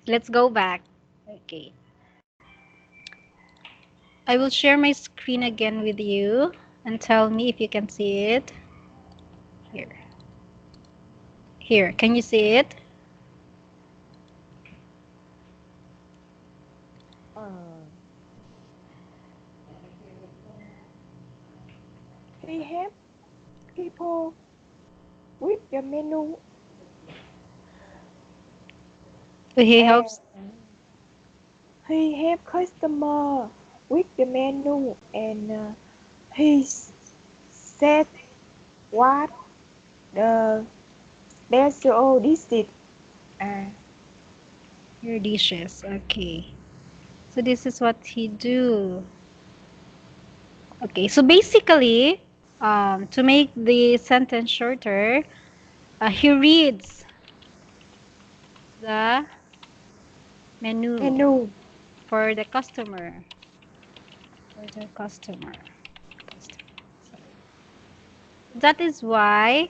Let's go back. Okay. I will share my screen again with you and tell me if you can see it. Here. Here. Can you see it? Uh, he help people with the menu He and helps. he help customer with the menu and he said what the special dish. Uh, Your dishes. Okay. So this is what he do. Okay. So basically, to make the sentence shorter, he reads the menu menu. for the customer. For the customer. That is why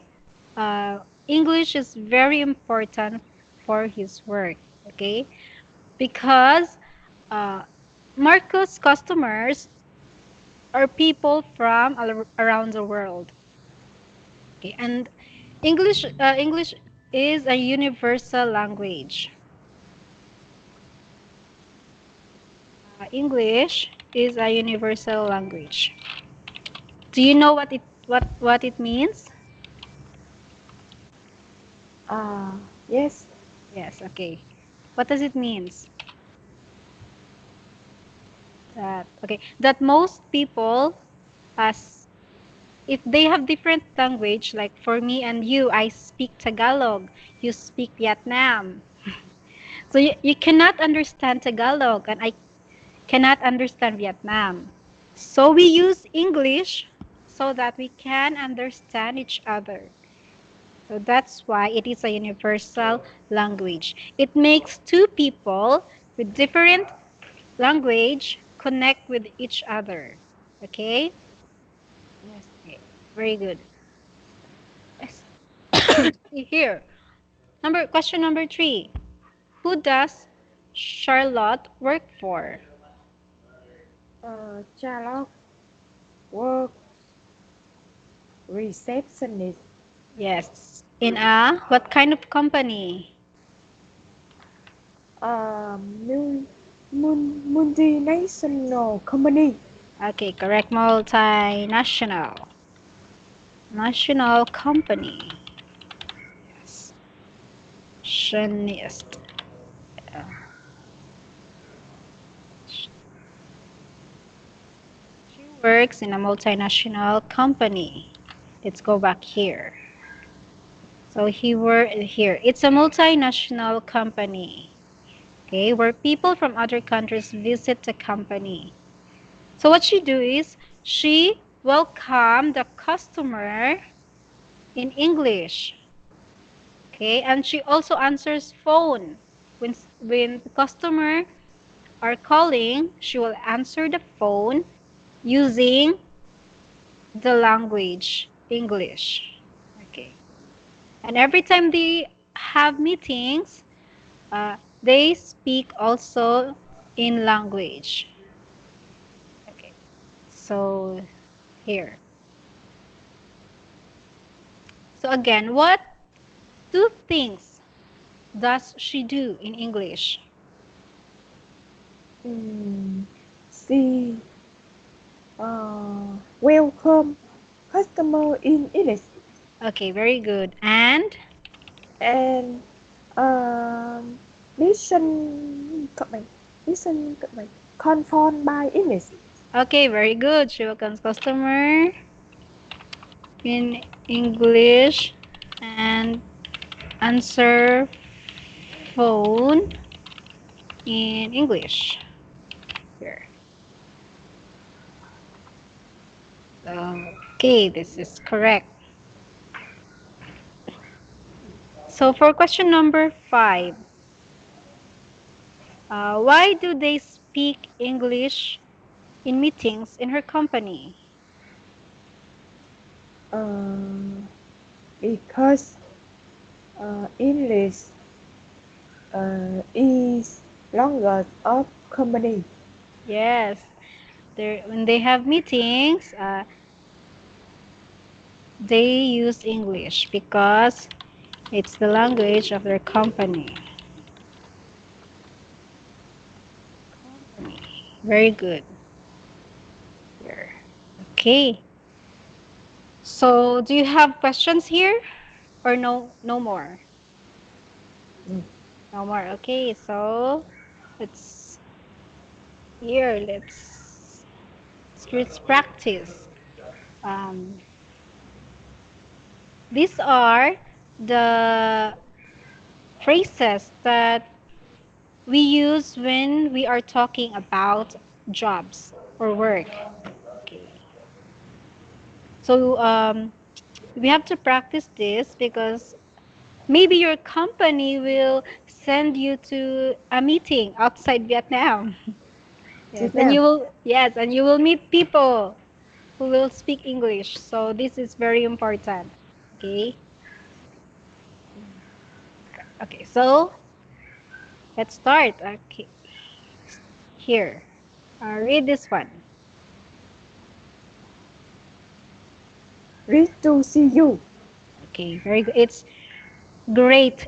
uh, English is very important for his work. Okay, because uh, Marcus customers are people from around the world. Okay, and English is a universal language. English is a universal language. Do you know what it means? Uh, yes. Yes. Okay. What does it means? That most people, as if they have different language, like for me and you, I speak Tagalog, you speak Vietnam. So you cannot understand Tagalog and I cannot understand Vietnam. So we use English so that we can understand each other. So that's why it is a universal language. It makes two people with different language connect with each other. Okay? Yes. Okay, very good. Yes. Here, question number 3. Who does Charlotte work for? Charlotte work receptionist. Yes. In a what kind of company? Uh, multinational company. Okay, correct. Multinational. National company. Yes. Shionist. She works in a multinational company. Let's go back here. So he worked here. It's a multinational company. Okay, where people from other countries visit the company. So what she do is she welcome the customer in English. Okay, and she also answers phone. When the customer are calling, she will answer the phone using the language English. Okay. And every time they have meetings, they speak also in language. Okay. So here. So again, what two things does she do in English? Mm, she welcome customer in English Okay, very good. And and um, listen comment listen comment confirm by English. okay, very good. She welcomes customer in English and answer phone in English. Here. Okay, this is correct. So for question number 5, why do they speak English in meetings in her company? Uh, because English is language of company. Yes. When they have meetings, they use English because it's the language of their company. Company. Very good. Here. Okay. So, do you have questions here or no more? Mm. No more. Okay. So, let's here let's practice. Um, these are the phrases that we use when we are talking about jobs or work. Okay. So we have to practice this because maybe your company will send you to a meeting outside Vietnam. Yes, and Vietnam. you will meet people who will speak English. So this is very important. Okay. Okay. So let's start. Okay. Here. Read this one. Great to see you. Okay. Very good. It's great.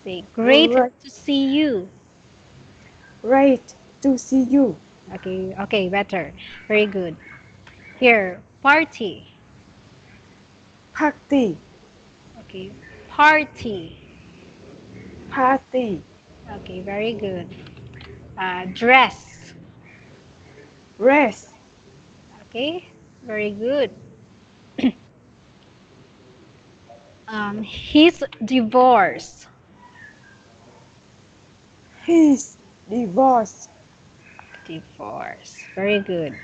Say great Great, to see you. great to see you. Okay. Okay. Better. Very good. Here. Party. Party, Okay. Party. party. Okay. Very good. Dress. Rest, Okay. Very good. His divorce. his divorce. Divorce. Very good.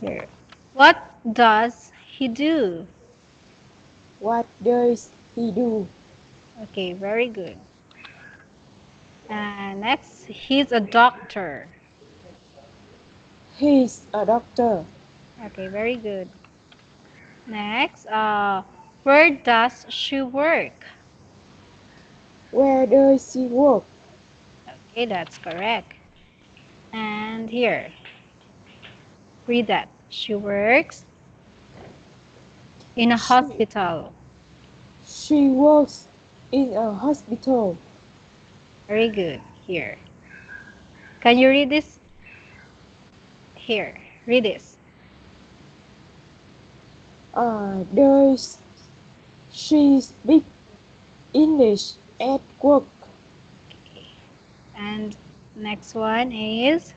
Here. What does he do? What does he do? Okay. Very good. And next, he's a doctor. He's a doctor. Okay. Very good. Next, where does she work? Where does he work? Okay, that's correct. And here, read that. She works in a She, hospital. she works in a hospital. Very good. Here. Can you read this? Here. Read this. Does she speak English at work? Okay. And next one is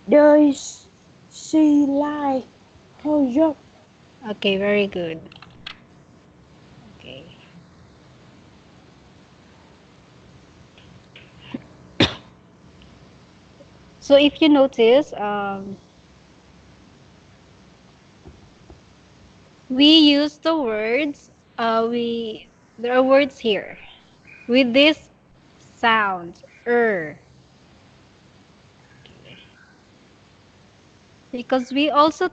Does she like her job? okay, very good. Okay. So if you notice, we use the words, we there are words here with this sound, because we also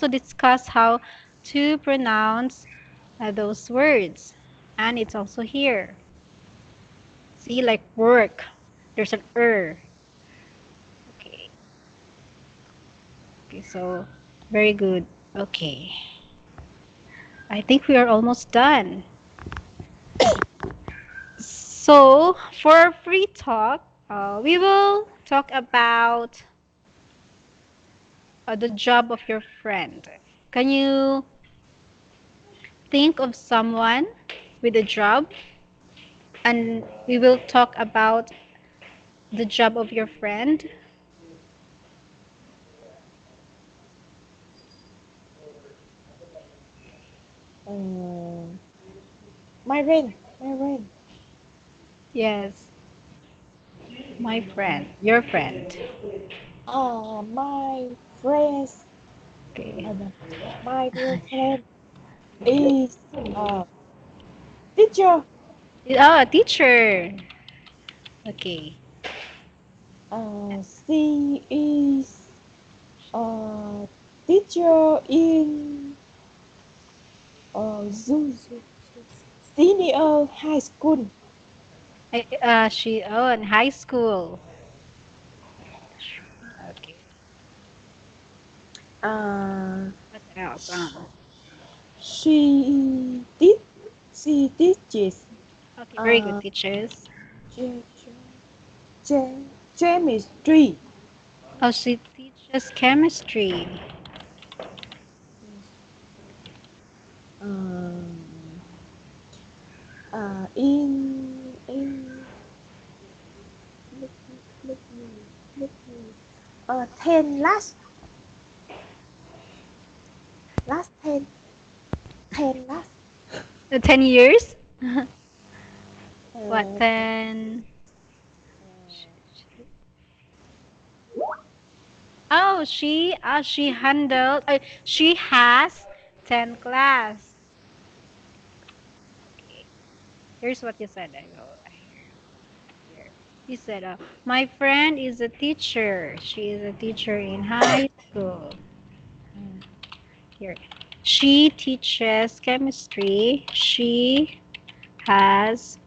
discuss how to pronounce those words, and it's also here. See, like work, there's an Okay, okay, so very good. Okay, I think we are almost done. So for our free talk, we will talk about the job of your friend. Can you think of someone with a job? And we will talk about the job of your friend. Uh, my friend, my friend. Yes, my friend, your friend. My friends, Okay. no, my real friend is a teacher. Oh, a teacher. Okay. She is a teacher in zoo. senior high school. She in high school. Okay. Uh, What else? she did she teaches Okay, very good uh teachers. ge- chemistry. Oh, she teaches chemistry. Um, in let me let me let me 10 last 10 last 10 years? What, uh, 10? Oh, she handled, she has 10 class. Okay. Here's what you said. I go here. You said, my friend is a teacher. She is a teacher in high school. Here. She teaches chemistry. She has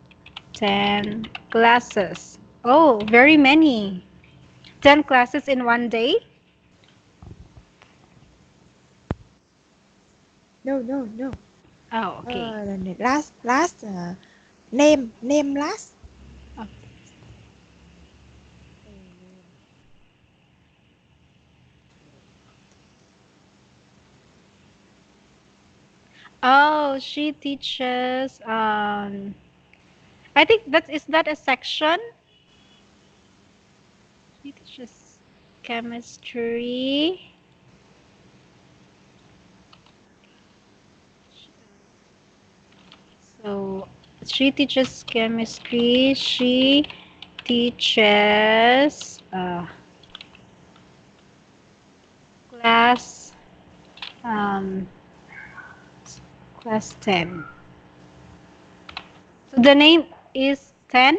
10 classes. Oh, very many. 10 classes in one day? no Oh, okay. last name last Oh, oh, she teaches I think that is that a section? She teaches chemistry. So she teaches chemistry. She teaches class um, class 10. So the name is 10.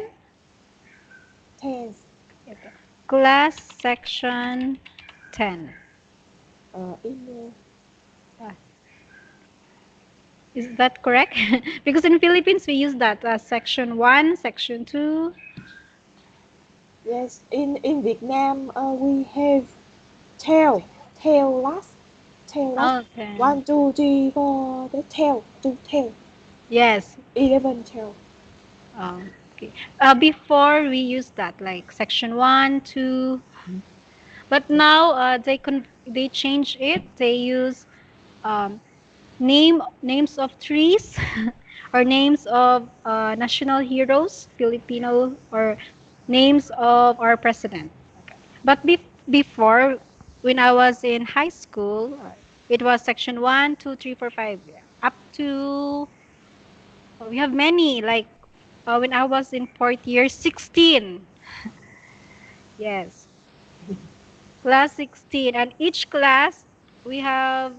10 Okay. Class section 10. in Uh, is that correct? Because in Philippines we use that section 1, section 2. yes in Vietnam we have tail tail last Oh, 10. 1 2 3 4 the tail Yes. 11 tail. Okay. Before we used that like section 1, 2, but now they change it. They use um, names of trees or names of national heroes, Filipino, or names of our president. But before, when I was in high school, it was section 1, 2, 3, 4, 5, yeah, up to we have many. Like when I was in fourth year, 16. Yes, class 16, and each class we have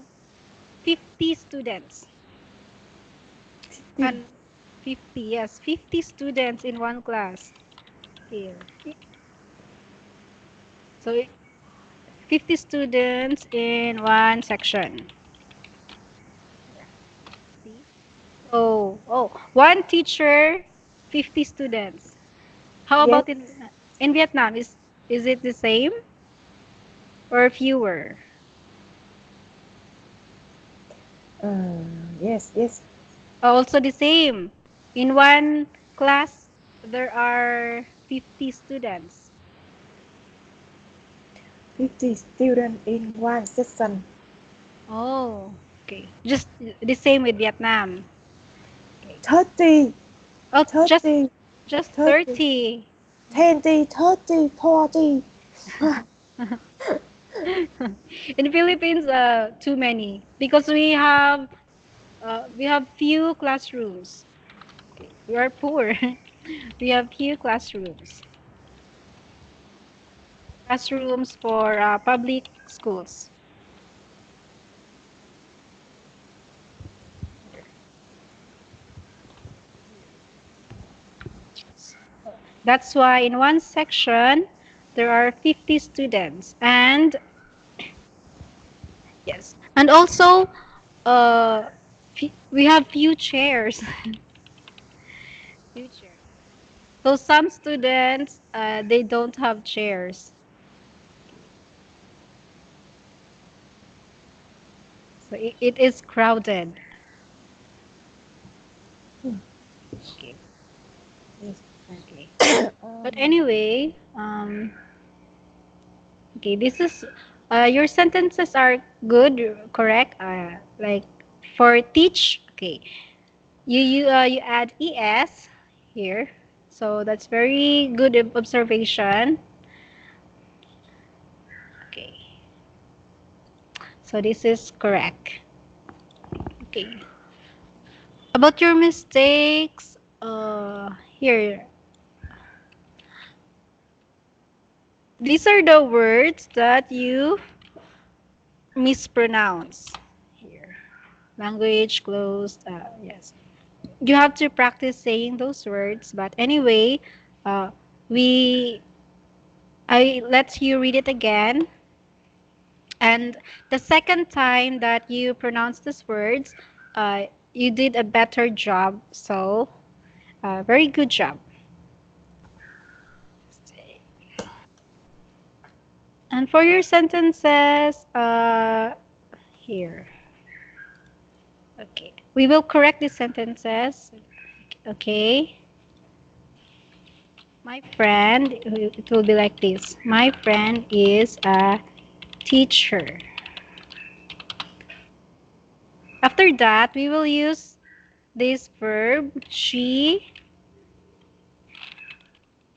50 students. 15 And 50, yes, 50 students in one class. Here. So 50 students in one section. See? One teacher, 50 students. How yes about in Vietnam? Is it the same or fewer? uh, yes Also the same. In one class, there are 50 students. 50 students in one session. Oh, okay. Just the same with Vietnam. Okay. 30 Oh, 30 just 30 30. 20 30 40. In Philippines, too many because we have few classrooms. Okay. We are poor. We have few classrooms. Classrooms for public schools. That's why in one section there are 50 students, and yes, and also we have few chairs. Two chairs. So some students, they don't have chairs. So it is crowded. Hmm. Okay. Yes. Okay. But Um, anyway, okay, this is your sentences are good, correct? Like for teach, okay. You add es here, so that's very good observation. Okay, so this is correct. Okay, about your mistakes, here, these are the words that you mispronounce. Here, language closed. Yes, you have to practice saying those words. But anyway, uh, we I let you read it again. And the second time that you pronounce these words, you did a better job. So, very good job. And for your sentences, here. Okay. We will correct the sentences. Okay. My friend, it will be like this. My friend is a teacher. After that, we will use this verb. She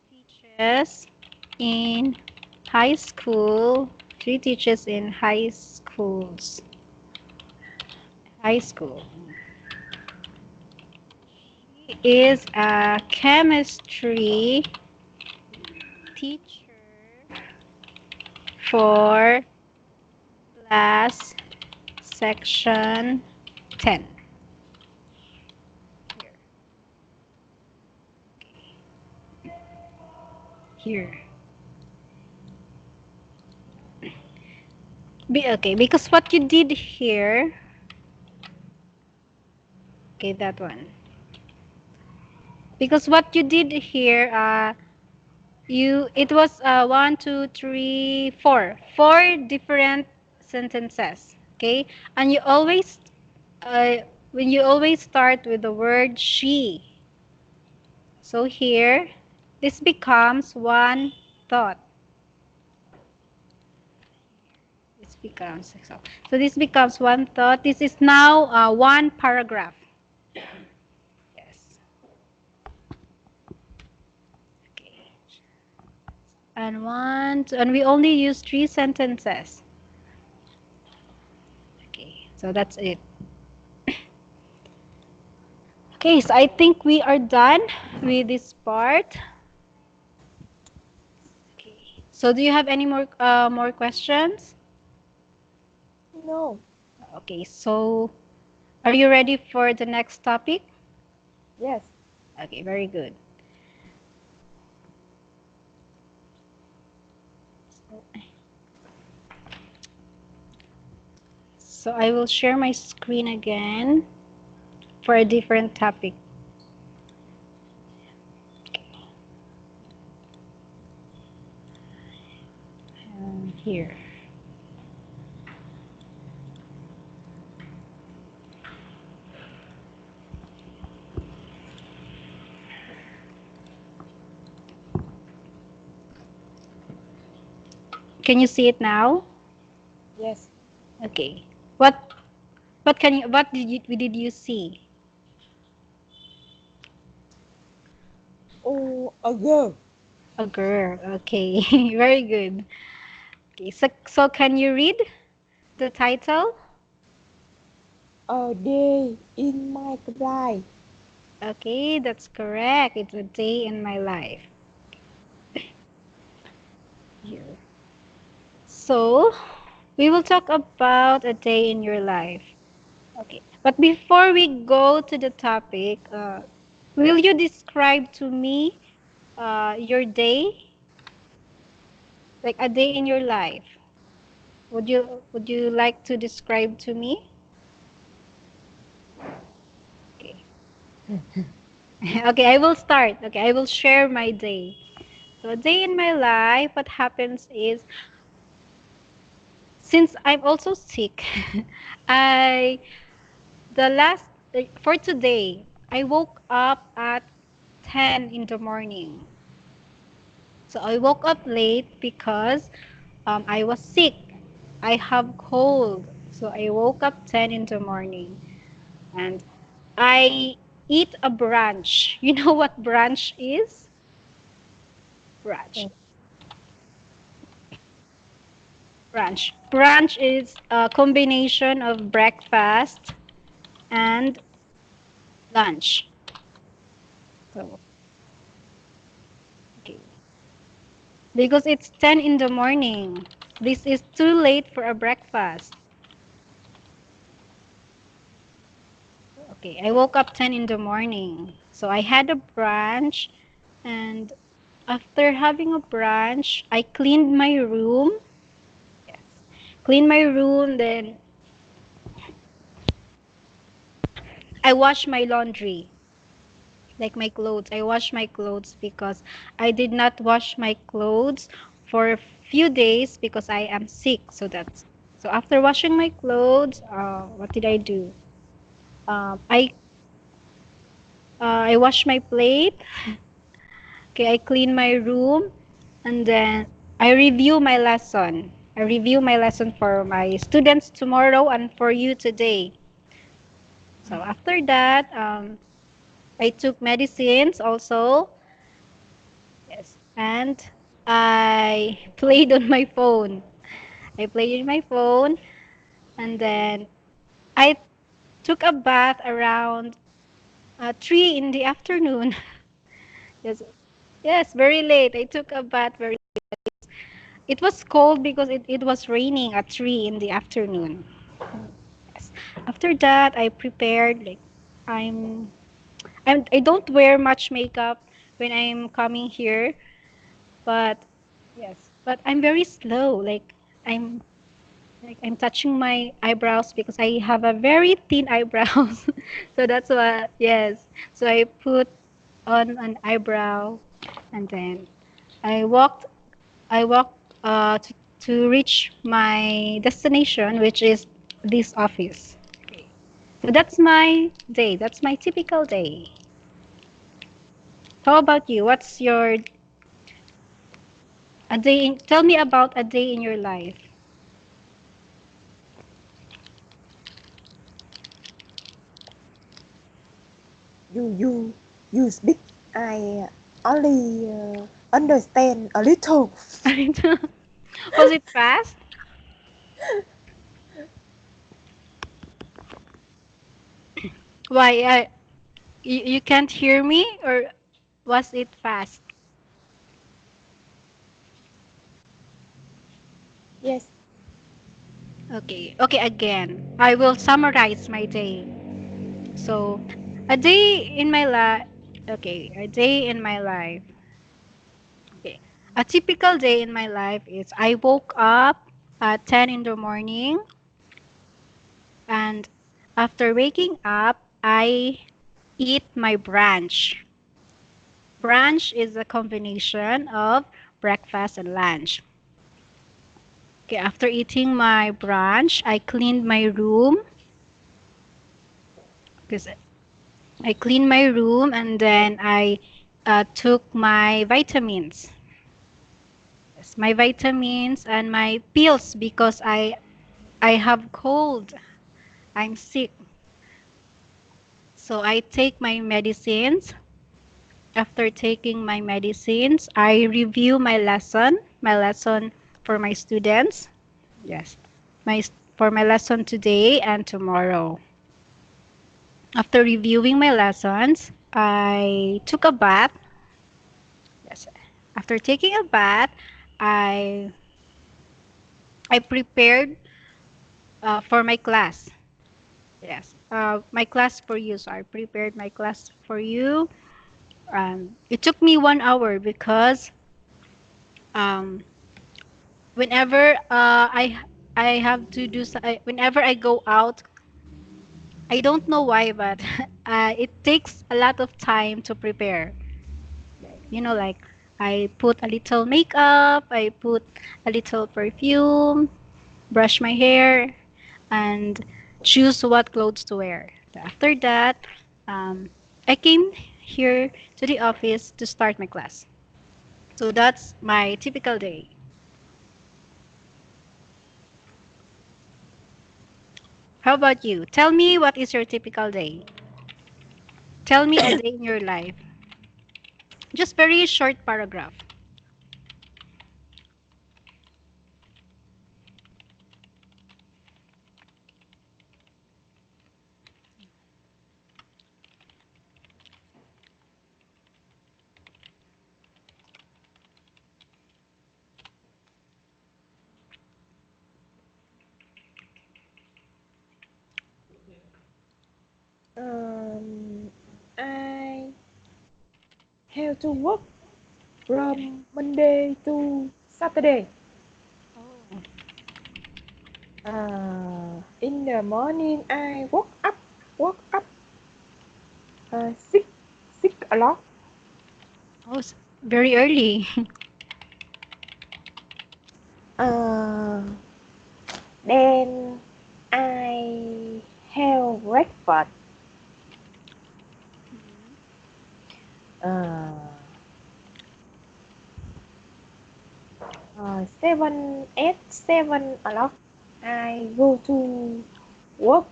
teaches in high school. She teaches in high schools. High school. She is a chemistry teacher for class section 10. Here. Okay, because what you did here, okay, that one. Because what you did here, it was one, two, three, four different sentences. Okay, and you always when you always start with the word she. So here, this becomes one thought. So this becomes one thought. This is now one paragraph. Yes. Okay. And we only use three sentences. Okay, so that's it. Okay, so I think we are done with this part. Okay. So do you have any more questions? no. Okay, so are you ready for the next topic? Yes. Okay, very good. So I will share my screen again for a different topic. Here. Can you see it now? Yes. Okay. What did you see? Oh, a girl. A girl. Okay. Very good. Okay. So can you read the title? A day in my life. Okay, that's correct. It's a day in my life. Here. So, we will talk about a day in your life. Okay. But before we go to the topic, will you describe to me your day, like a day in your life? Would you like to describe to me? Okay. Okay, I will start. Okay, I will share my day. So a day in my life, what happens is, since I'm also sick, I the last for today, I woke up at 10 in the morning. So I woke up late because I was sick. I have cold. So I woke up 10 in the morning and I eat a brunch. You know what brunch is? Brunch. Yes. Brunch. Brunch is a combination of breakfast and lunch. So, okay. Because it's 10 in the morning. This is too late for a breakfast. Okay, I woke up 10 in the morning. So I had a brunch and after having a brunch, I cleaned my room. Yes. Cleaned my room, then I washed my laundry, like my clothes. I washed my clothes because I did not wash my clothes for a few days because I am sick. So after washing my clothes, what did I do? Um, I I washed my plate. Okay, I clean my room, and then I review my lesson. I review my lesson for my students tomorrow and for you today. So after that, I took medicines also. Yes, and I played on my phone. I played on my phone, and then I took a bath around 3 in the afternoon. Yes, yes, very late. I took a bath very. It was cold because it was raining at 3 in the afternoon. Yes. After that, I prepared like I'm I don't wear much makeup when I'm coming here, but yes, but I'm very slow. I'm I'm touching my eyebrows because I have a very thin eyebrows. So that's what yes. So I put on an eyebrow and then I walked I walked to reach my destination, which is this office. So that's my day. That's my typical day. How about you? What's your a day? Tell me about a day in your life. You speak. I only understand a little. Was it fast? Why? You can't hear me, or was it fast? Yes. Okay. Okay. Again, I will summarize my day. So, a day in my life. Okay, a day in my life. Okay. A typical day in my life is I woke up at 10 in the morning and after waking up, I eat my brunch. Brunch is a combination of breakfast and lunch. Okay, after eating my brunch, I cleaned my room because I cleaned my room and then I took my vitamins. Yes, my vitamins and my pills because I have cold. I'm sick. So I take my medicines. After taking my medicines, I review my lesson for my students. Yes. My for my lesson today and tomorrow. After reviewing my lessons, I took a bath. Yes. After taking a bath, I I prepared for my class. Yes. My class for you. So I prepared my class for you. It took me 1 hour because um, whenever I have to do whenever I go out I don't know why, but it takes a lot of time to prepare. Like I put a little makeup, I put a little perfume, brush my hair, and choose what clothes to wear. After that, um, I came here to the office to start my class. So that's my typical day. How about you? Tell me what is your typical day. Tell me a day in your life. Just very short paragraph. Um, I have to work from Monday to Saturday. Oh. In the morning, I woke up 6 o'clock. Oh, very early. Uh, then I have breakfast. Uh, 7 o'clock. I go to work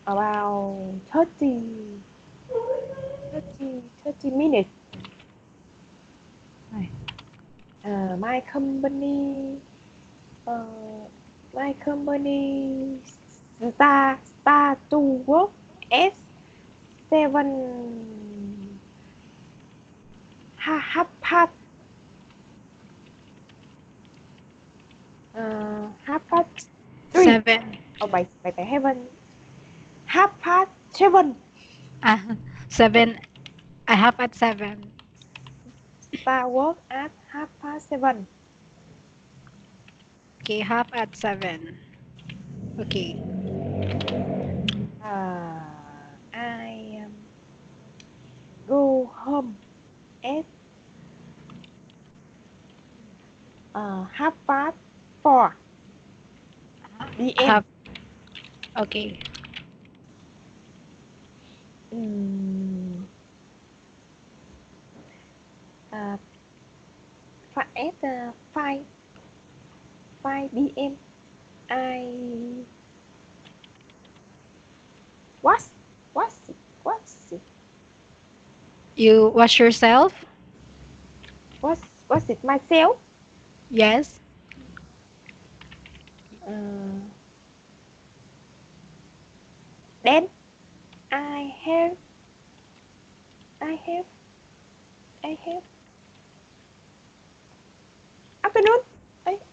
about 30 minutes. Ay. My company, uh, my company start to work at 7, half past, half past 3. 7. Oh, by heaven, half past 7. Ah, 7. I have at 7. Start work at half past 7. Okay, half at 7. Okay. Uh, I go home at half past 4 p.m. Half. Okay. Mm, uh, at 5 p.m. I was was was You wash yourself? was it myself. Yes. Uh, then I have I have I have afternoon,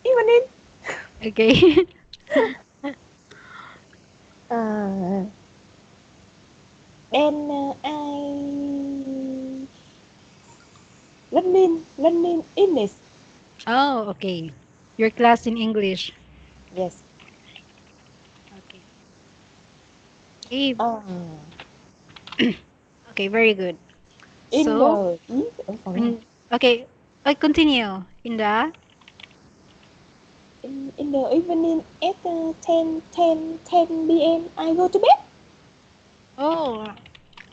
evening. Okay. Uh, then I learning English. Oh, okay. Your class in English. Yes. Okay. Okay. Uh, Okay, very good. in So, the okay, I continue in the in the evening at 10 p.m. I go to bed. oh,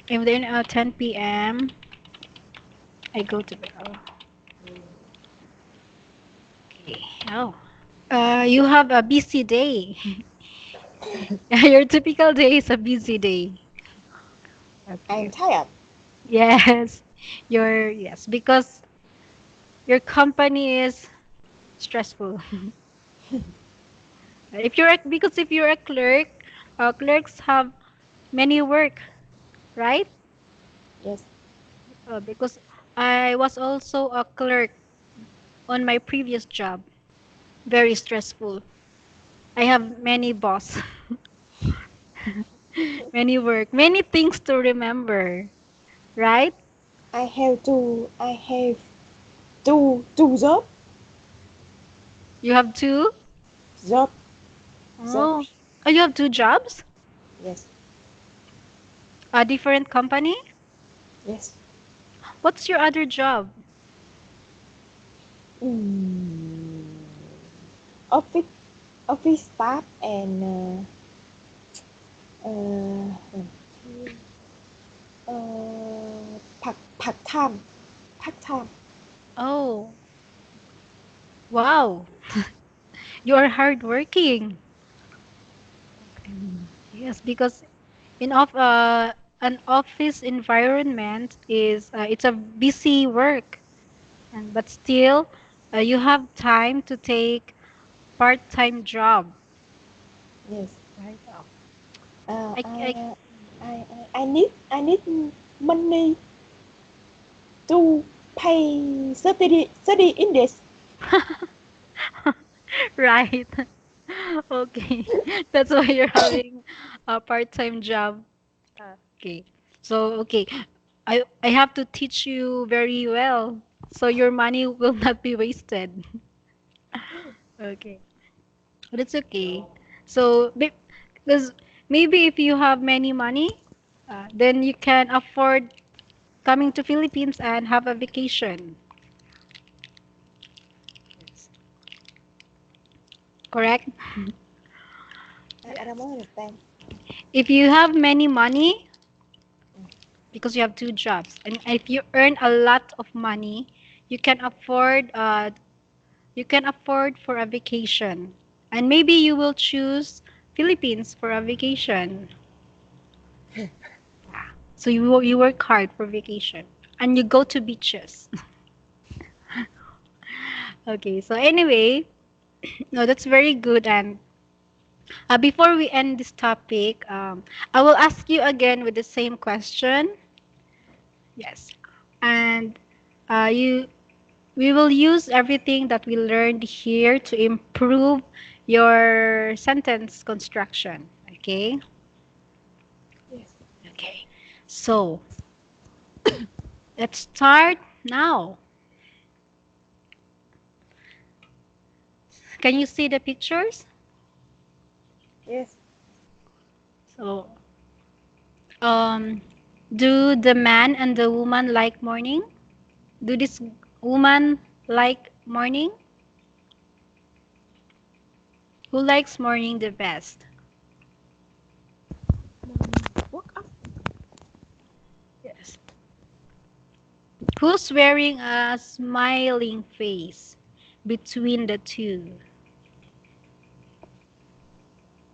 if then 10 p.m. I go to bed. Oh, okay. Oh, you have a busy day. Your typical day is a busy day. I'm Okay. tired. Yes. Yes, because your company is stressful. Because if you're a clerk, clerks have many work, right? Yes, Because I was also a clerk on my previous job. Very stressful. I have many boss, many work, many things to remember, right? I have two You have two? job Oh, jobs. Oh, you have two jobs? Yes. A different company? Yes. What's your other job? Mm, office office staff and part time. Part time. Oh, wow. You are hardworking. Yes, because in an office environment is it's a busy work, and but still you have time to take part-time job. Yes. Right. Oh. Uh, I, I, I uh, I need money to pay study in this. right. Okay. That's why you're having a part-time job. Okay. So, okay. I have to teach you very well so your money will not be wasted. Okay. But it's okay. So, because maybe if you have many money, then you can afford coming to Philippines and have a vacation. Correct? I don't understand. If you have many money, because you have two jobs, and if you earn a lot of money, you can afford for a vacation, and maybe you will choose Philippines for a vacation. So you work hard for vacation, and you go to beaches. Okay, so anyway, no, that's very good. And before we end this topic, I will ask you again with the same question. Yes, and you we will use everything that we learned here to improve your sentence construction. Okay? Yes. Okay. So, let's start now. Can you see the pictures? Yes. So, um, do the man and the woman like morning? Do this woman like morning? Who likes morning the best? Work up. Yes. Who's wearing a smiling face between the two?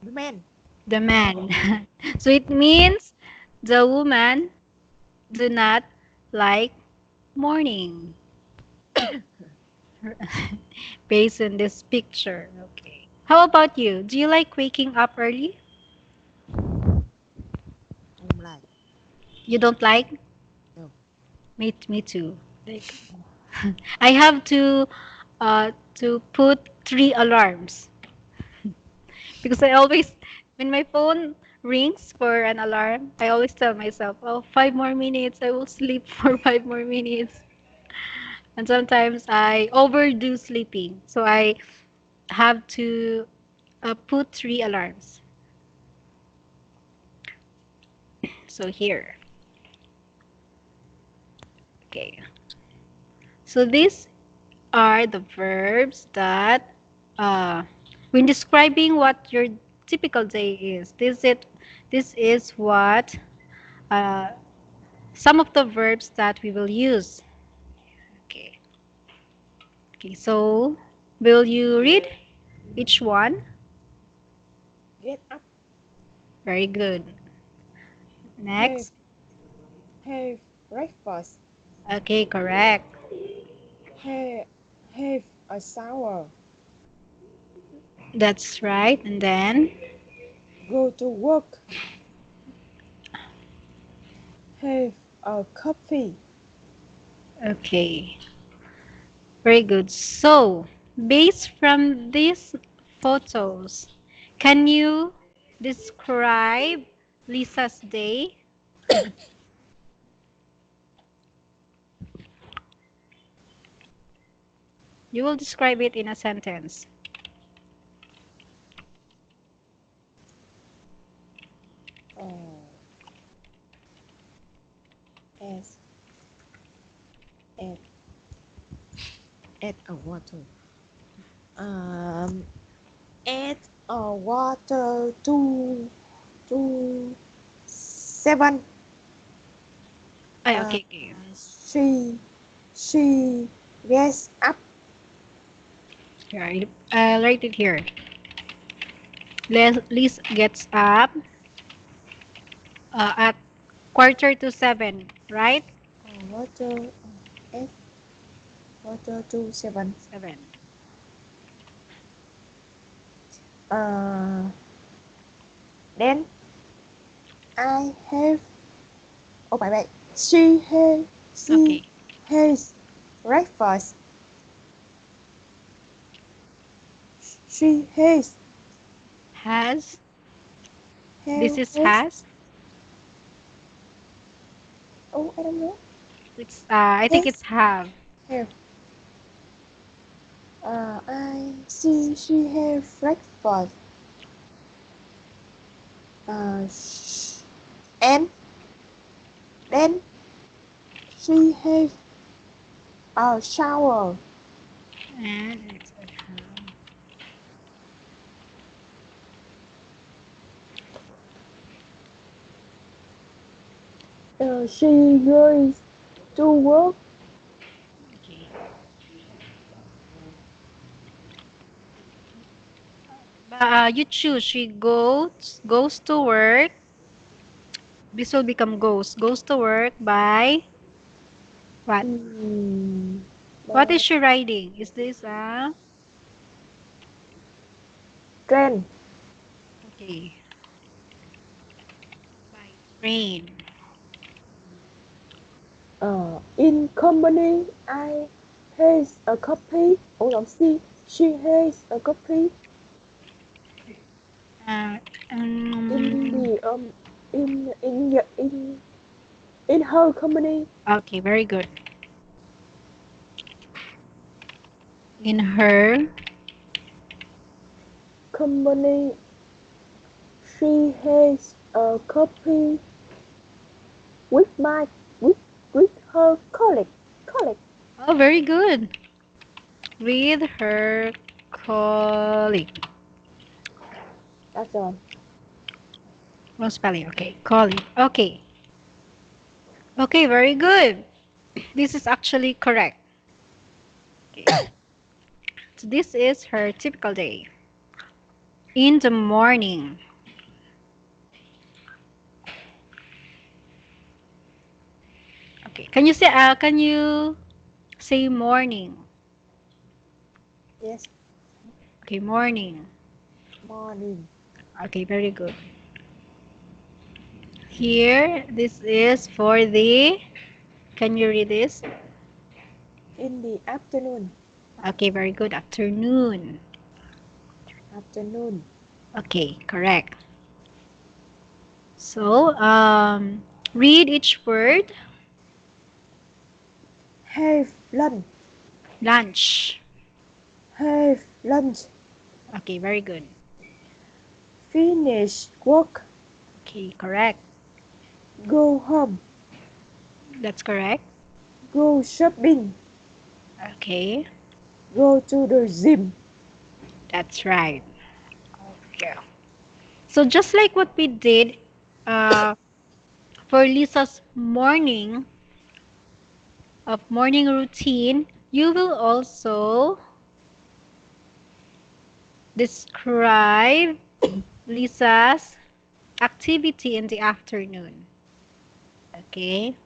The man. The man. So it means the woman do not like morning based on this picture. Okay. How about you? Do you like waking up early? Like You don't like? no. Me too. Like I have to put three alarms because I always when my phone rings for an alarm, I always tell myself, "Oh, 5 more minutes. I will sleep for 5 more minutes." And sometimes I overdo sleeping, so I have to put three alarms. So here, okay. So these are the verbs that, uh, when describing what your typical day is, this is what uh, some of the verbs that we will use. Okay. Okay. So will you read each one? Get up. Very good. Have Next. have breakfast. Okay, correct. Have have a shower. That's right. And then, Go to work. Have a coffee. okay, very good. So, based from these photos, can you describe Lisa's day? You will describe it in a sentence. has add add a water. Um, add a water to 7. Ay, Uh, okay, okay. she gets up. Here, I'll write it here. Liz gets up at 6:45, right? Water add water to 7. 7. Uh, then I have oh my bad. She Okay. has breakfast. She Has. This is has has. oh I don't know. It's I think Has it's have. have I see she have breakfast. And then she have a shower. And it's a have. She goes to work. Okay. You choose. She goes to work. This will become goes. Goes to work by what? Mm, What is by she riding? Is this a train. okay? By train. In company, I has a copy. Oh no, she has a copy Uh, in um, the in her company. okay, very good. In her Company, she has a copy with my with with her colleague. oh, very good. With her colleague. That's all. No spelling. Okay, colleague. Okay. Okay, very good. This is actually correct. Okay. So this is her typical day. In the morning. Okay. Can you say morning? Yes, Okay, morning. morning. Okay, very good. Here, this is for the. Can you read this? In the afternoon. Okay, very good. Afternoon. Afternoon. Okay, correct. So, read each word. Have lunch. Lunch. Have lunch. Okay, very good. Finish work. Okay, correct. Go home. That's correct. Go shopping. Okay, Go to the gym. that's right. Okay. So just like what we did uh, for Lisa's morning routine, you will also describe Lisa's activity in the afternoon. Okay.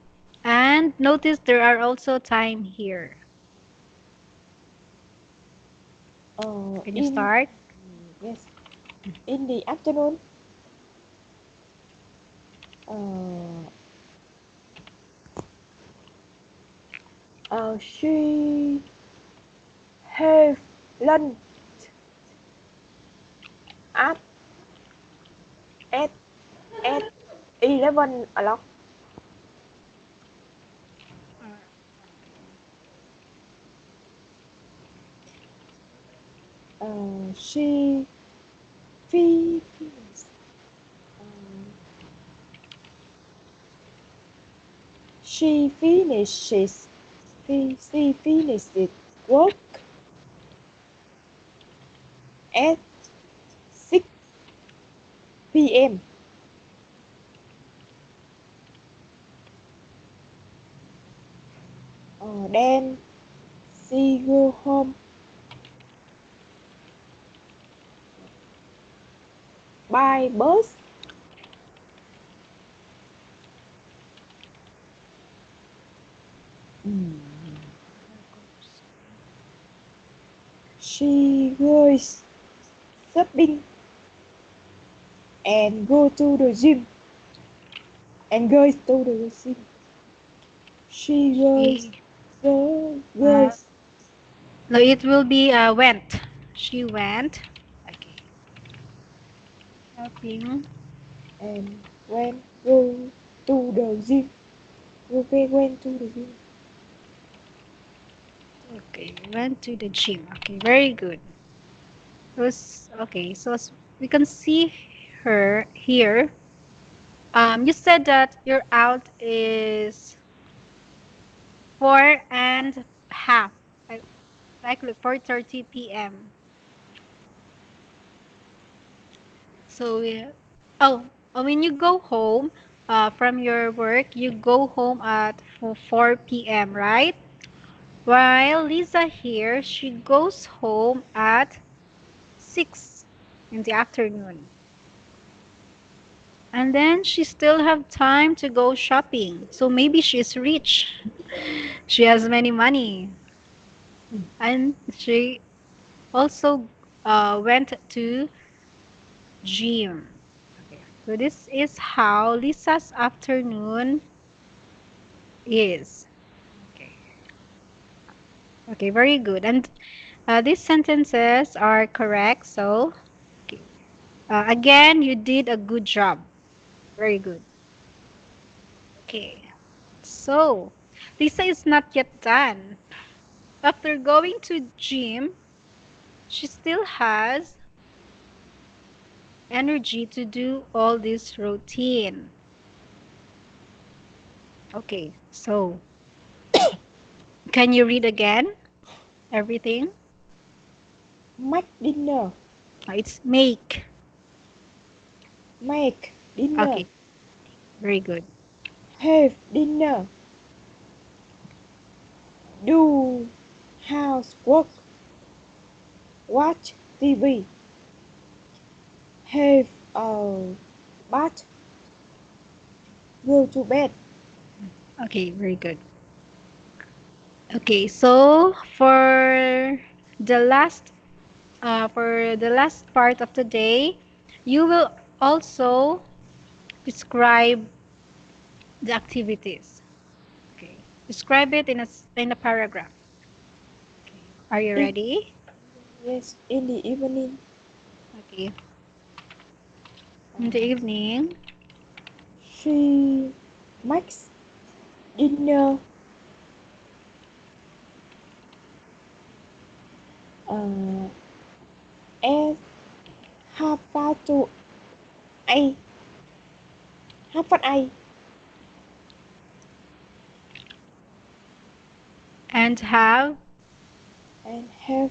And notice there are also time here. Can you In start? yes. In the afternoon. Uh, she have lunch at at at 11 o'clock. She feels. Um, She finishes. She finished work at 6 p.m. Then she go home by bus. Mm. She goes shopping and go to the gym and goes to the gym. She goes, She, uh, goes no, it will be went. She went. Okay. Shopping. and go to the gym. Went to the gym. Okay, went to the gym. Okay, very good. Okay. So as we can see her here. You said that your out is 4:30, likely 4:30 p.m. So when you go home from your work, you go home at 4 p.m., right? While Lisa here, she goes home at 6 in the afternoon. And then she still have time to go shopping. So maybe she's rich. She has many money. And she also went to gym. Okay. So this is how Lisa's afternoon is. Okay. Okay, very good. And these sentences are correct. So okay. Again, you did a good job. Very good. Okay. So Lisa is not yet done. After going to gym, she still has energy to do all this routine. Okay. So can you read again everything? Make dinner. It's make. Make dinner. Okay, very good. Have dinner. Do housework. Watch TV. Have a bath. Go to bed. Okay, very good. Okay, so for the last part of the day, you will also describe the activities. Okay, describe it in a paragraph. Okay, are you If ready? yes, in the evening, Okay, in the uh, evening, she makes dinner uh, at half past to 8. Half past 8 and have and have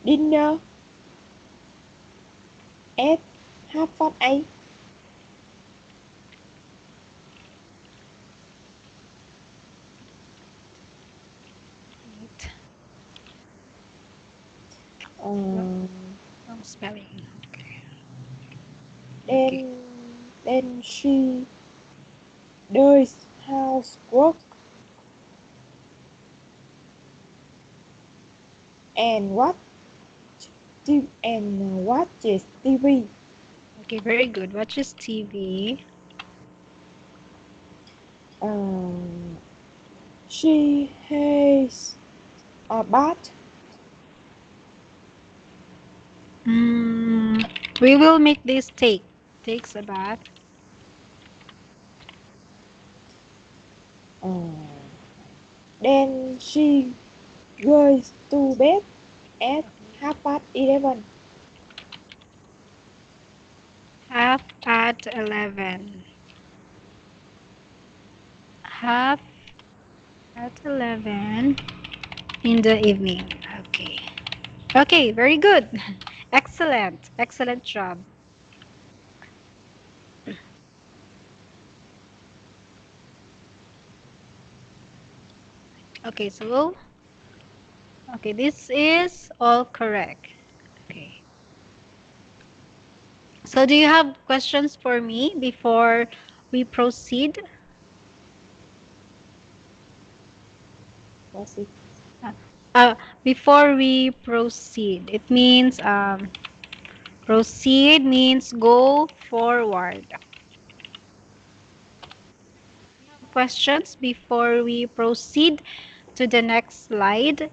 dinner at half past 8. wait, wrong, Uh, wrong spelling. Okay, okay, then she does housework and watches TV. okay, very good. Watches TV. Um, she has a bath. Mm, we will make this takes a bath. Uh, then she goes to bed at Okay. half past 11. Half at 11. Half. At 11 in the evening. Okay. Okay, very good. Excellent. Excellent job. Okay, so okay, this is all correct. Okay. So do you have questions for me before we proceed? Proceed. Uh, uh, Before we proceed, it means proceed means go forward. Questions before we proceed to the next slide?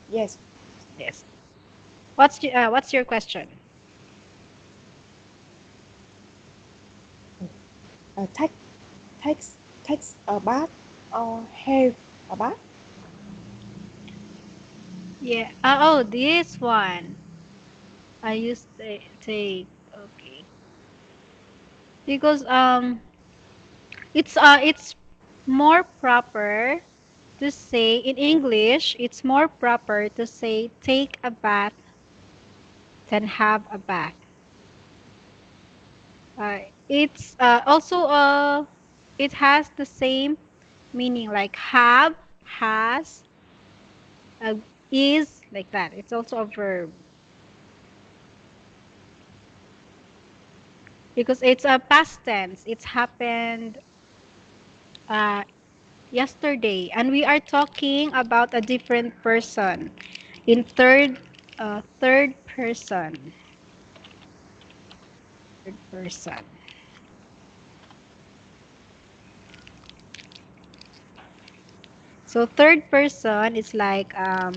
Yes. Yes. What's your question? Take takes takes a bath or have a bath. Yeah. Oh, this one. I used to take. Okay. Because it's more proper to say in English. It's more proper to say take a bath than have a bath. It's also it has the same meaning like have, has, uh, is like that. It's also a verb because it's a past tense. It's happened uh, yesterday, and we are talking about a different person in third person. Third person. So third person is like uh,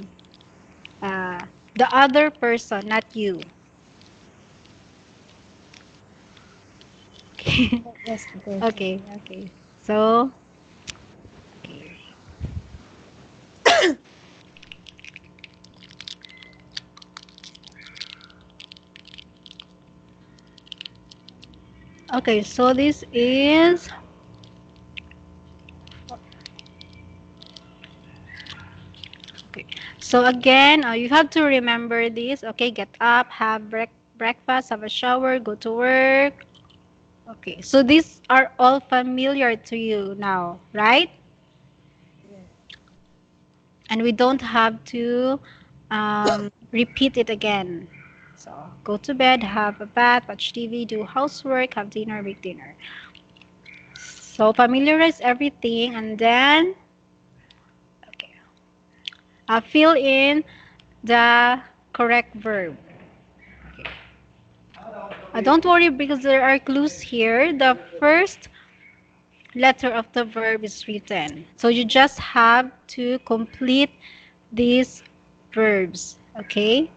the other person, not you. Okay. Yes. Okay. Okay. Okay. So, okay. Okay, so this is okay. So again, you have to remember this. Okay, get up, have breakfast, have a shower, go to work. Okay, so these are all familiar to you now, right? Yes. And we don't have to repeat it again. So go to bed, have a bath, watch TV, do housework, have dinner, make dinner. So familiarize everything and then okay, fill in the correct verb. Don't worry because there are clues here. The first letter of the verb is written. So you just have to complete these verbs. Okay?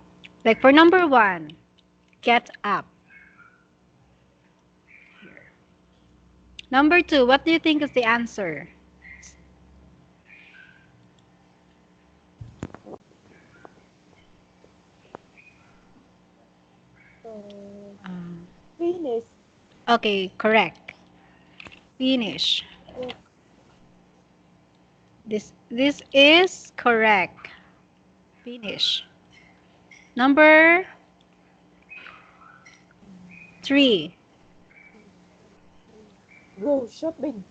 Like for number one, get up. Number two, what do you think is the answer? Uh, Um, finish okay, correct. Finish. work. This is correct. Finish. Number three. Go shopping.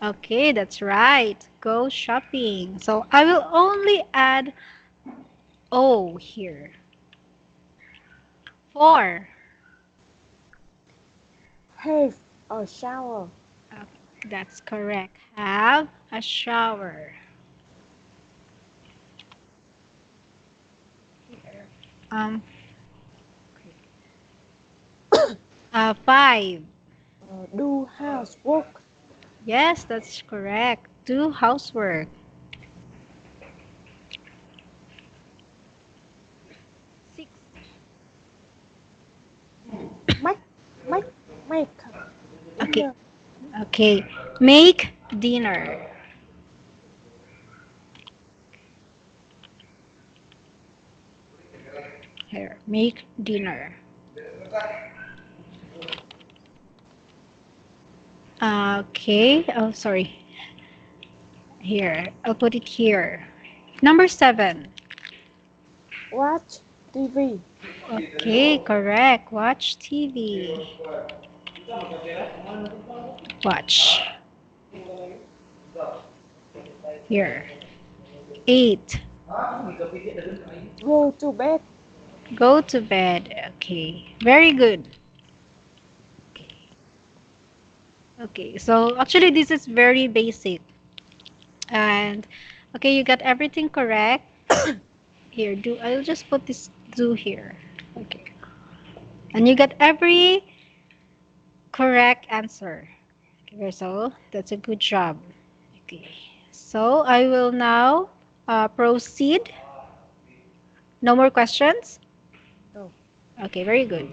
Okay, that's right. Go shopping. So I will only add O here. Four. Have a shower. Okay, that's correct. Have a shower. Here. Um, five. Do housework. Yes, that's correct. Do housework. Six. Make make make Okay, dinner. okay. Make dinner. Here, make dinner. Okay. Oh, sorry. Here, I'll put it here. Number 7. Watch TV. Okay, correct. Watch TV. Watch. Here. 8. Go to bed. Go to bed. Okay, very good. Okay, so actually this is very basic. And okay, you got everything correct. Here, do I'll just put this do here. Okay. And you got every correct answer. Okay, so that's a good job. Okay. So I will now proceed. No more questions? No. Okay, very good.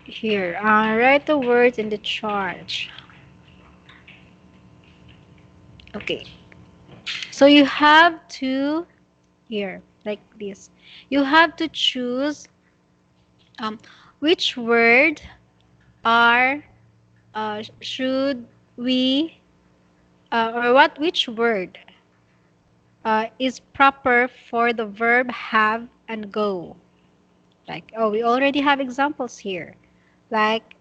Here, write the words in the chart. Okay. So you have to here like this. You have to choose um, which word are should we or what which word is proper for the verb have and go. Like oh, we already have examples here. Like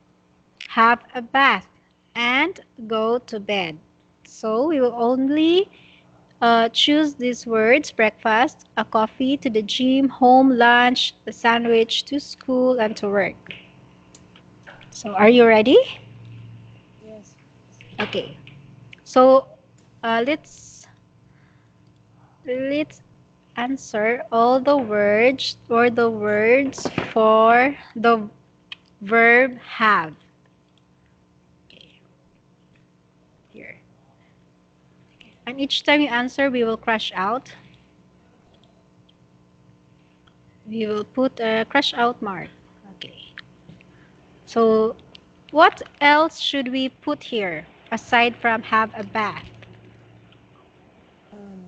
have a bath and go to bed. So we will only choose these words: breakfast, a coffee, to the gym, home, lunch, a sandwich, to school, and to work. So, are you ready? Yes. Okay. So, let's answer all the words or the words for the verb have. Okay, here. And each time you answer, we will crush out. We will put a crush out mark. Okay. So, what else should we put here aside from have a bath? Um,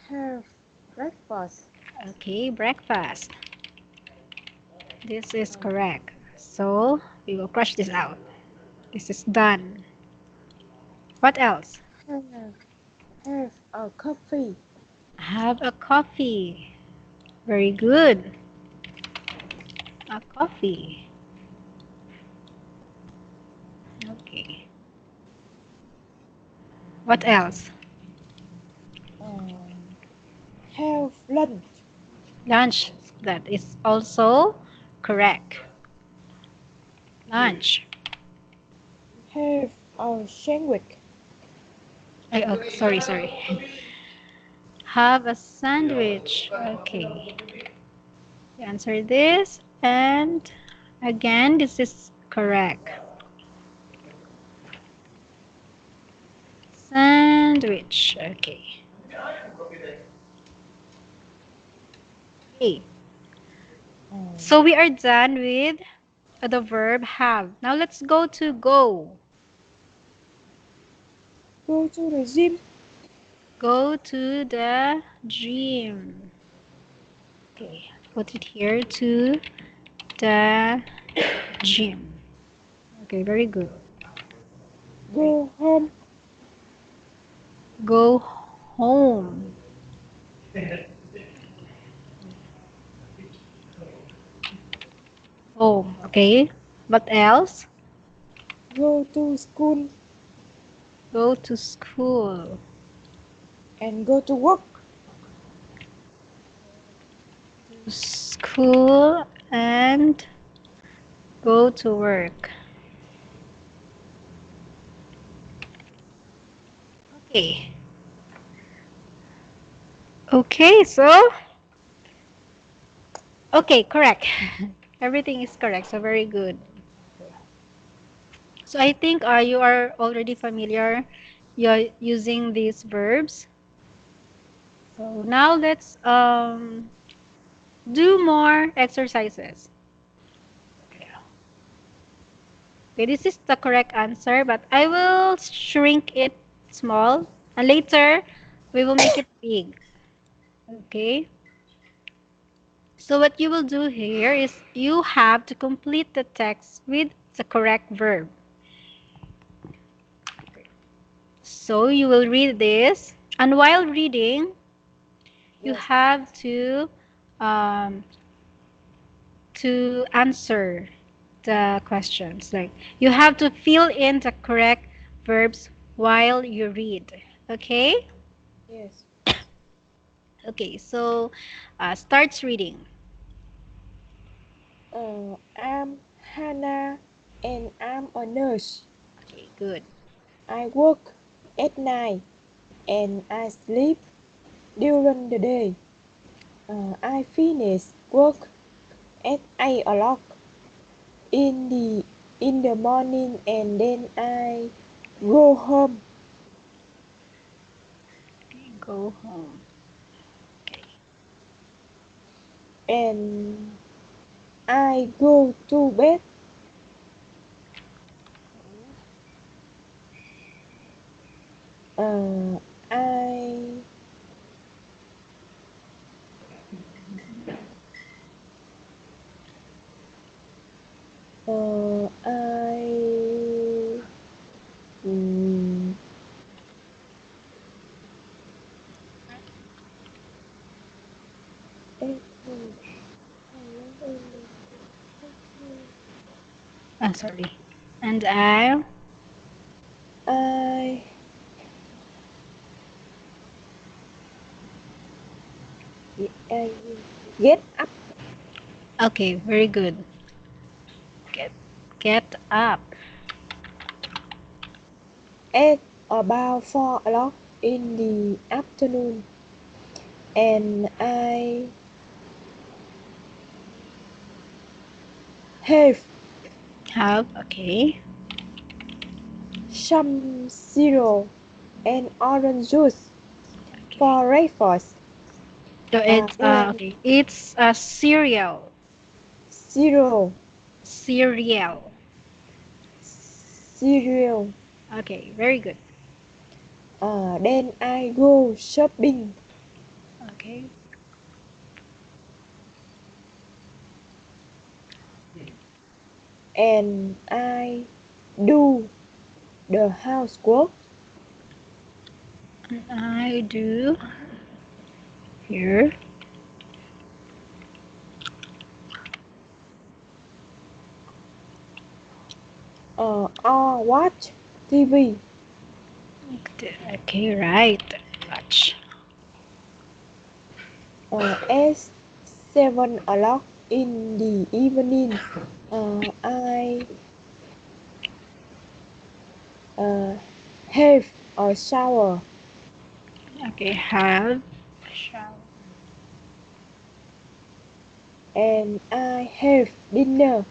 have breakfast. Okay, breakfast. This is correct. So, we will crush this out. This is done. What else? Have have a coffee. Have a coffee. Very good. A coffee. Okay. What else? Um, have lunch. Lunch. That is also correct. Lunch. Have a sandwich. Oh, sorry. Have a sandwich. Okay. You answer this, and again, this is correct. Sandwich. Okay. Okay. So Um, we are done with the verb have. Now let's go to go. go to the gym. Go to the gym. Okay, put it here to the gym. Okay, very good. Go home. Go home. Home. Okay. What else? Go to school Go to school. and go to work. School and go to work. Okay. Okay, so okay, correct. Everything is correct. So very good. So I think you are already familiar you're using these verbs. So now let's do more exercises. Okay, this is the correct answer, but I will shrink it small and later we will make it big. Okay. So what you will do here is you have to complete the text with the correct verb. So you will read this, and while reading, you Yes. have um, to answer the questions. Like you have to fill in the correct verbs while you read. Okay? Yes. Okay, so starts reading. I'm Hannah and I'm a nurse. Okay, good. I work at night and I sleep during the day. I finish work at 8 o'clock in the morning and then I go home Okay, go home. Okay. and I go to bed. Uh, I I mm, eh, Sorry. And I. I I get up Okay, very good. Get get up. at about 4 o'clock in the afternoon and I have Have. Okay. some cereal and orange juice Okay. for breakfast. So it's When okay. It's a cereal. cereal, Cereal. cereal, Okay, very good. then I go shopping Okay. and I do the housework. And I do here. Or watch TV. Okay, right. Watch. At 7 o'clock in the evening, I uh, have a shower Okay, have. Shall. and I have dinner.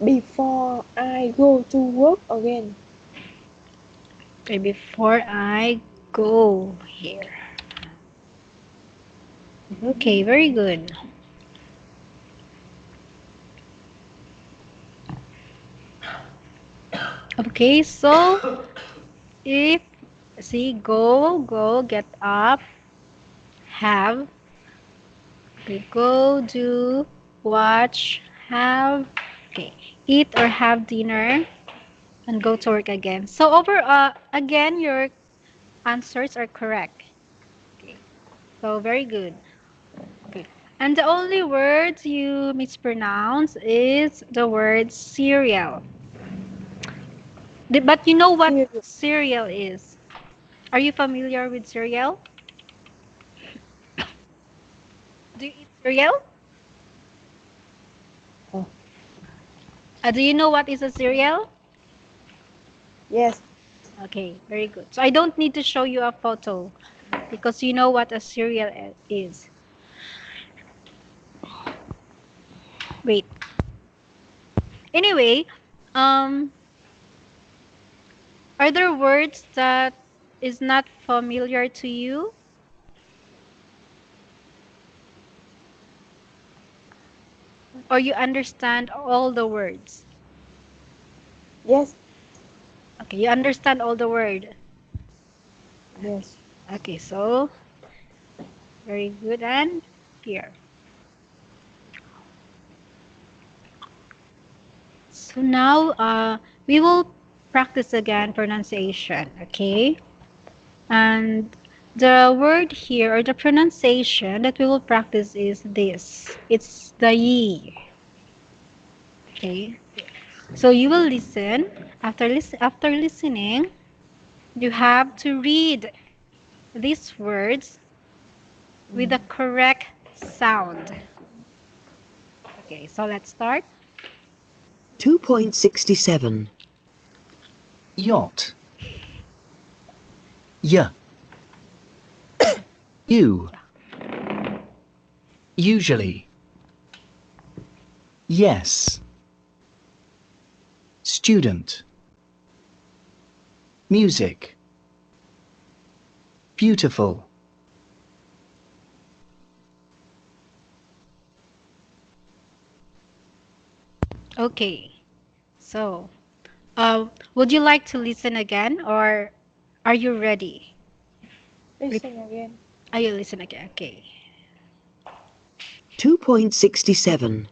Before I go to work again. Okay, before I go here. Okay, very good. Okay, so if see go get up have okay go do watch have okay eat or have dinner and go to work again. So over again your answers are correct. Okay. So very good. Okay. And the only words you mispronounce is the word cereal. But you know what Cereal. cereal is? Are you familiar with cereal? Do you eat cereal? Uh, Do you know what is a cereal? yes. Okay, very good. So I don't need to show you a photo because you know what a cereal is. Wait. Anyway, um, are there words that is not familiar to you or you understand all the words? Yes. Okay, you understand all the word. Yes. Okay, so very good. And here. So now we will practice again pronunciation, okay? And the word here or the pronunciation that we will practice is this. It's the ye. Okay. So you will listen. After listening, you have to read these words with the correct sound. Okay, so let's start. 2.67. Yacht. Y. You. Usually. Yes. Student. Music. Beautiful. Okay. So, would you like to listen again or are you ready? Rep- Listen again. Are you listening again? Okay. 2.67.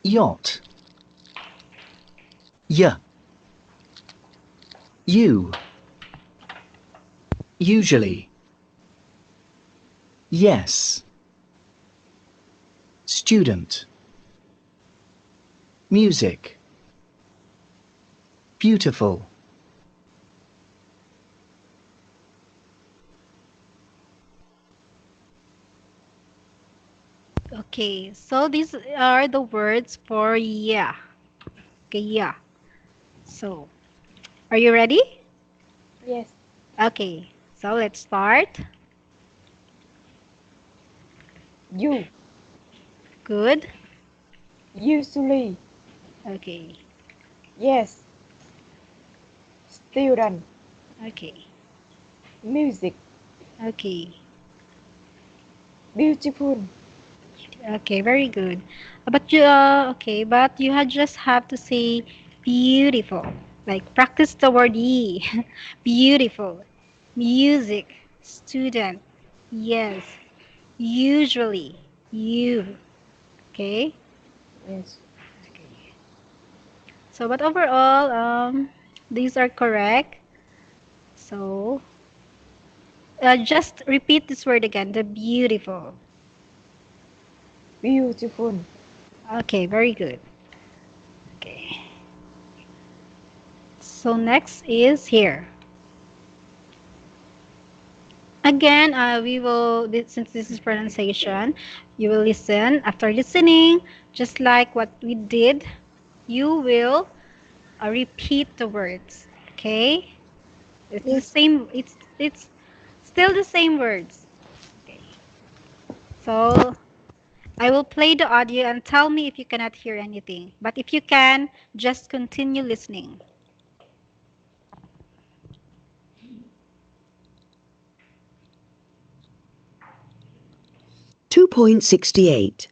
Yacht. Y. You. Usually. Yes. Student. Music. Beautiful. Okay. So these are the words for yeah. Okay, yeah. So, are you ready? Yes. Okay. So let's start. You. Good. Usually. Okay. Yes. Student. Okay. Music. Okay. Beautiful. Okay, very good. But you had just have to say beautiful. Like practice the word ye. Beautiful. Music. Student. Yes. Usually. You. Okay. Yes. Okay. So, but overall, these are correct. So, just repeat this word again. The beautiful. Beautiful. Okay, very good. Okay. So next is here. Again, since this is pronunciation, you will listen. After listening, just like what we did, you will repeat the words. Okay? It's the Yes. same. It's still the same words. Okay. So I will play the audio and tell me if you cannot hear anything. But if you can, just continue listening. 2.68.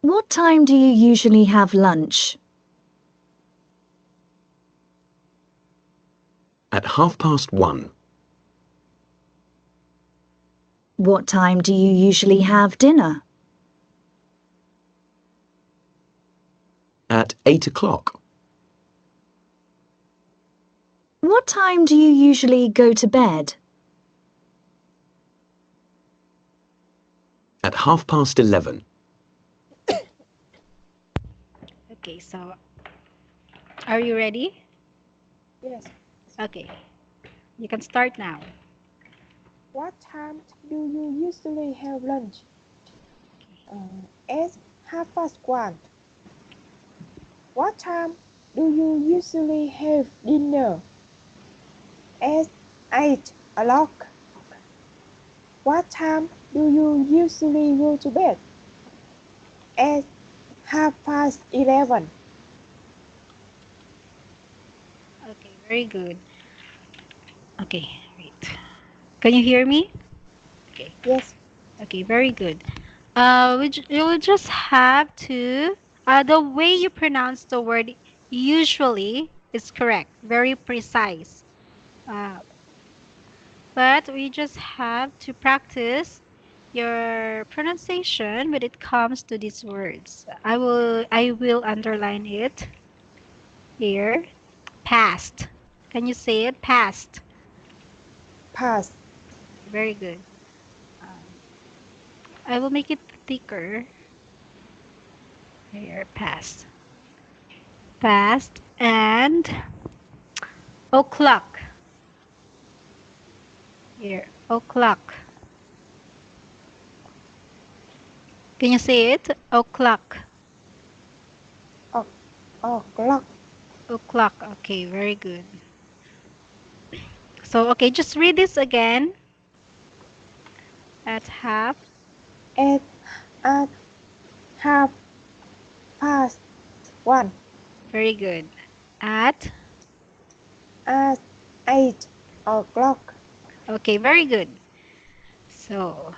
What time do you usually have lunch? At 1:30. What time do you usually have dinner? At 8:00. What time do you usually go to bed? At 11:30. Okay, so are you ready? Yes. Okay, you can start now. What time do you usually have lunch? At 1:30. What time do you usually have dinner? At 8 o'clock. What time do you usually go to bed? At 11:30. Okay, very good. Okay, wait. Can you hear me? Okay. Yes. Okay, very good. You will just have to the way you pronounce the word Usually is correct, very precise. Uh, but we just have to practice your pronunciation when it comes to these words. I will underline it here. Past. Can you say it? Past. Past. Very good. Um, I will make it thicker. Here, past. Past and o'clock. Here, o'clock. Can you say it? O'clock. O- O'clock. O'clock. Okay, very good. So, okay, just read this again. At half. At at half past one. Very good. At. At 8 o'clock. Okay, very good. So,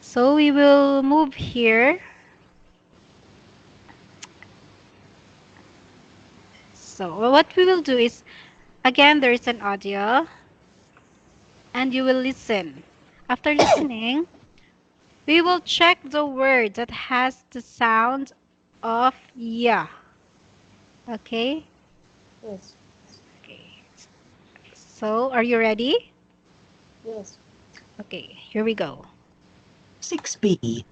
so we will move here. So, what we will do is, again, there is an audio, and you will listen. After listening, we will check the word that has the sound of yeah. Okay? Yes. Okay. So, are you ready? Yes. Okay, here we go. 6B.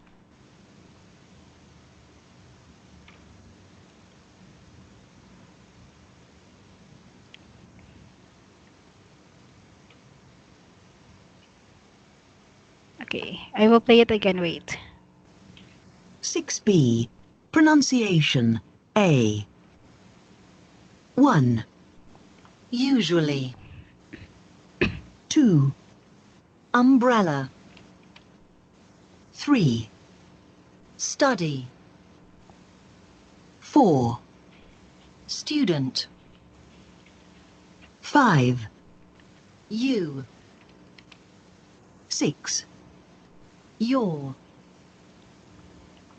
Okay, I will play it again. Wait. 6B. Pronunciation A. 1. Usually. 2. Umbrella. 3. Study. 4. Student. 5. You. 6. Your.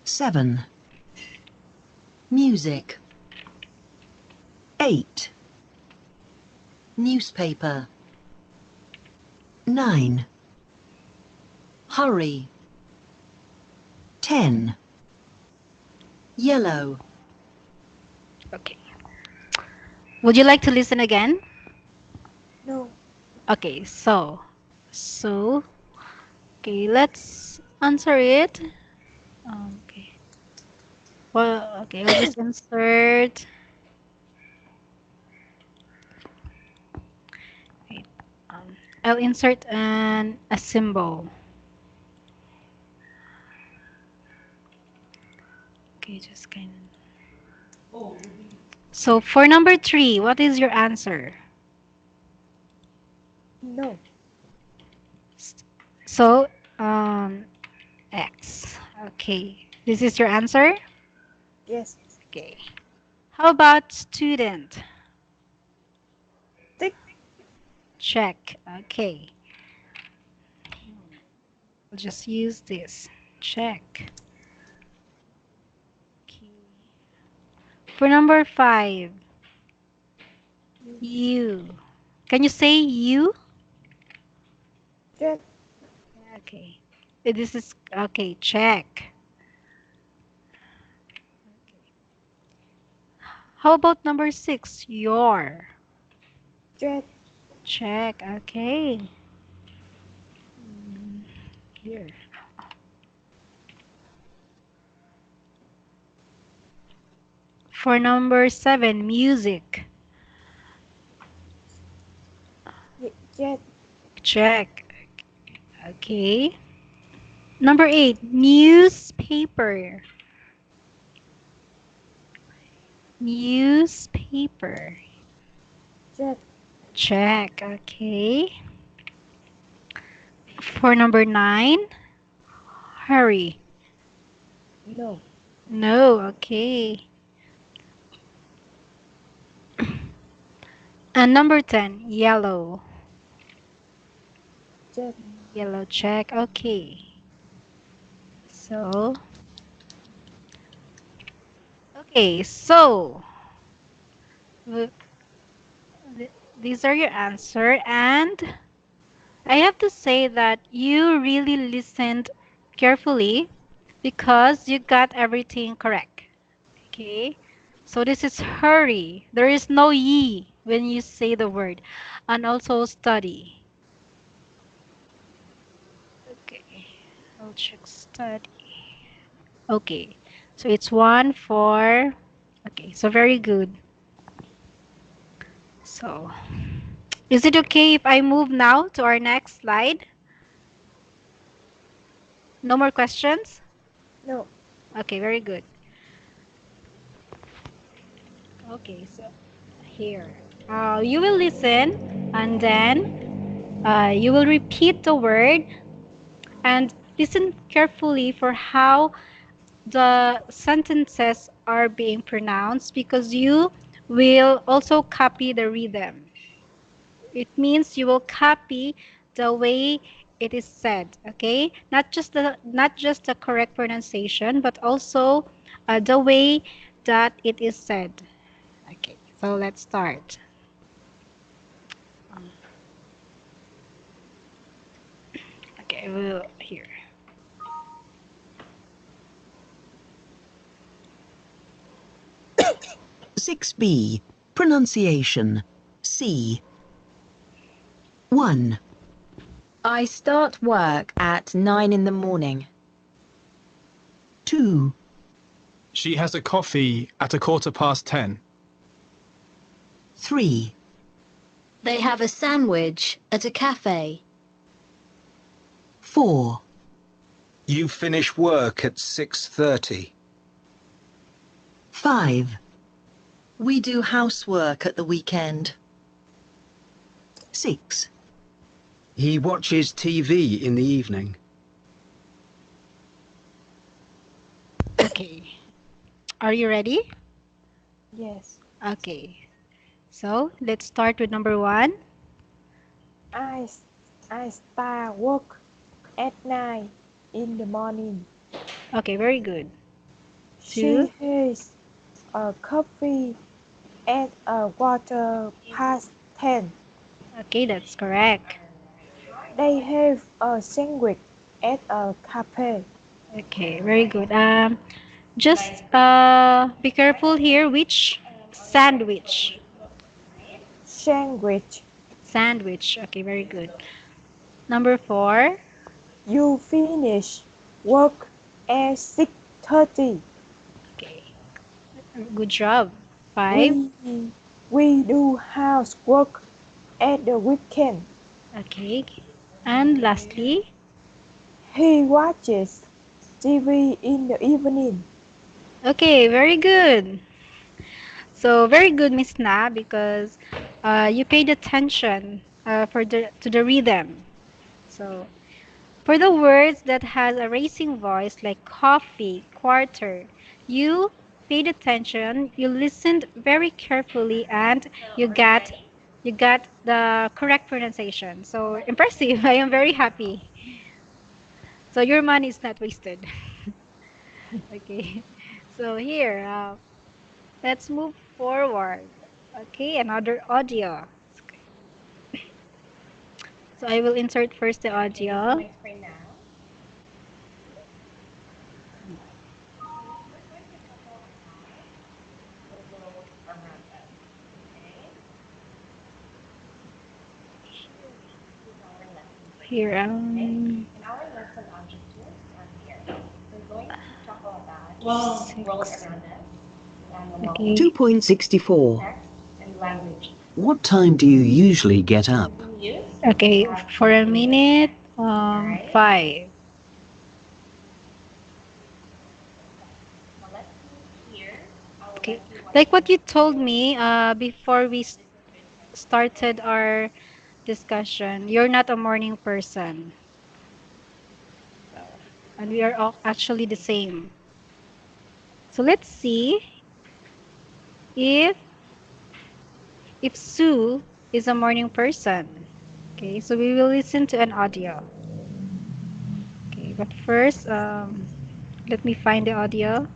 7. Music. 8. Newspaper. 9. Hurry. 10. Yellow. Okay. Would you like to listen again? No. Okay, so, okay, let's answer it. Okay. Well, okay, I'll just insert. Wait, I'll insert a symbol. Okay, just kind of. So for number three, what is your answer? No. So, X. Okay, this is your answer. Yes. Okay. How about student? Tick. Check. Okay. We'll just use this. Check. Okay. For number five, you. Can you say you? Jet. Okay. This is okay. Check. How about number six? Your. Jet. Check. Okay. Here. For number seven, music. Jet. Check. Okay. Number eight, newspaper. Newspaper. Jet. Check. Okay. For number nine, hurry. No. No. Okay. And number 10, yellow. Jet. Yellow check. Okay. So, okay. Okay, so th- these are your answer, and I have to say that you really listened carefully because you got everything correct. Okay, so this is hurry. There is no ye when you say the word, and also study. Okay, I'll check study. Okay, so it's one for. Okay, so very good. So, is it okay if I move now to our next slide? No more questions? No. Okay, very good. Okay, so here. You will listen and then you will repeat the word and listen carefully for how the sentences are being pronounced because you will also copy the rhythm. It means you will copy the way it is said, okay? Not just the correct pronunciation, but also the way that it is said. Okay, so let's start. Okay, we'll here. 6B. Pronunciation. C. 1, I start work at 9 in the morning. 2, She has a coffee at 10:15. 3, They have a sandwich at a cafe. 4, You finish work at 6:30. 5, We do housework at the weekend. 6, He watches TV in the evening. Okay. Are you ready? Yes. Okay. So let's start with number one. I, I start work at 9 in the morning. Okay, very good. She Two. has a coffee at a quarter past 10. Okay, that's correct. They have a sandwich at a cafe. Okay, very good. Just be careful here. Which sandwich? Sandwich. Sandwich. Okay, very good. Number four. You finish work at 6:30. Okay, good job. Five. We we do housework at the weekend. Okay, and lastly. He watches TV in the evening. Okay, very good. So very good, Miss Na, because you paid attention for the to the rhythm. So for the words that has a racing voice like coffee, quarter, you paid attention, you listened very carefully, and you got the correct pronunciation. So impressive. I am very happy. So your money is not wasted. Okay. So here, let's move forward. Okay, another audio. So I will insert first the audio. Here, six. Okay. 2.64. What time do you usually get up? Okay, for a minute, five. Okay, like what you told me before we started our discussion, you're not a morning person, and we are all actually the same. So let's see if Sue is a morning person. Okay, so we will listen to an audio. Okay, but first, let me find the audio.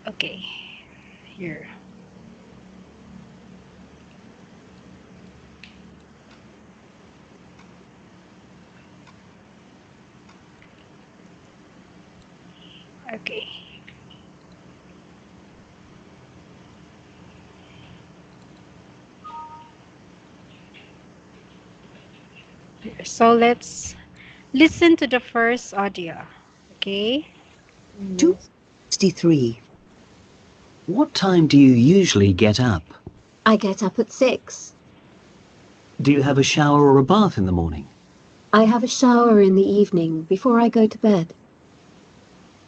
Okay, here. Okay. So let's listen to the first audio. Okay. Yes. 63. What time do you usually get up? I get up at 6. Do you have a shower or a bath in the morning? I have a shower in the evening before I go to bed.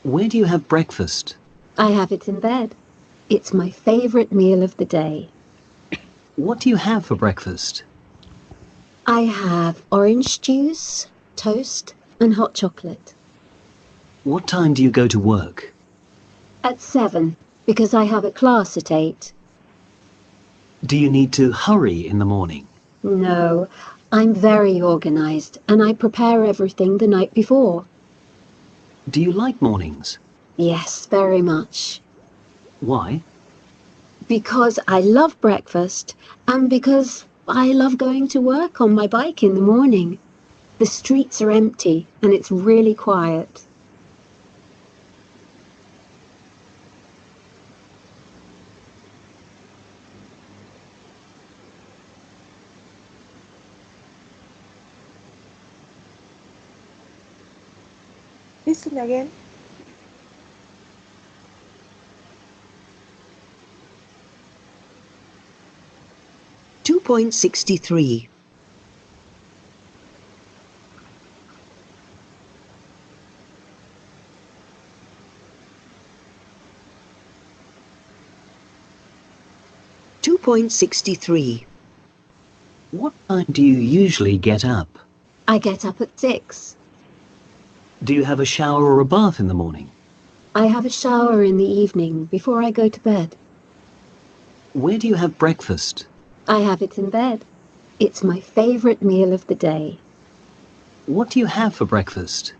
Where do you have breakfast? I have it in bed. It's my favorite meal of the day. What do you have for breakfast? I have orange juice, toast, and hot chocolate. What time do you go to work? At 7, because I have a class at 8. Do you need to hurry in the morning? No, I'm very organized and I prepare everything the night before. Do you like mornings? Yes, very much. Why? Because I love breakfast and because I love going to work on my bike in the morning. The streets are empty and it's really quiet. Listen again. 2.63. Two point 63. What time do you usually get up? I get up at 6. Do you have a shower or a bath in the morning? I have a shower in the evening before I go to bed. Where do you have breakfast? I have it in bed. It's my favorite meal of the day. What do you have for breakfast?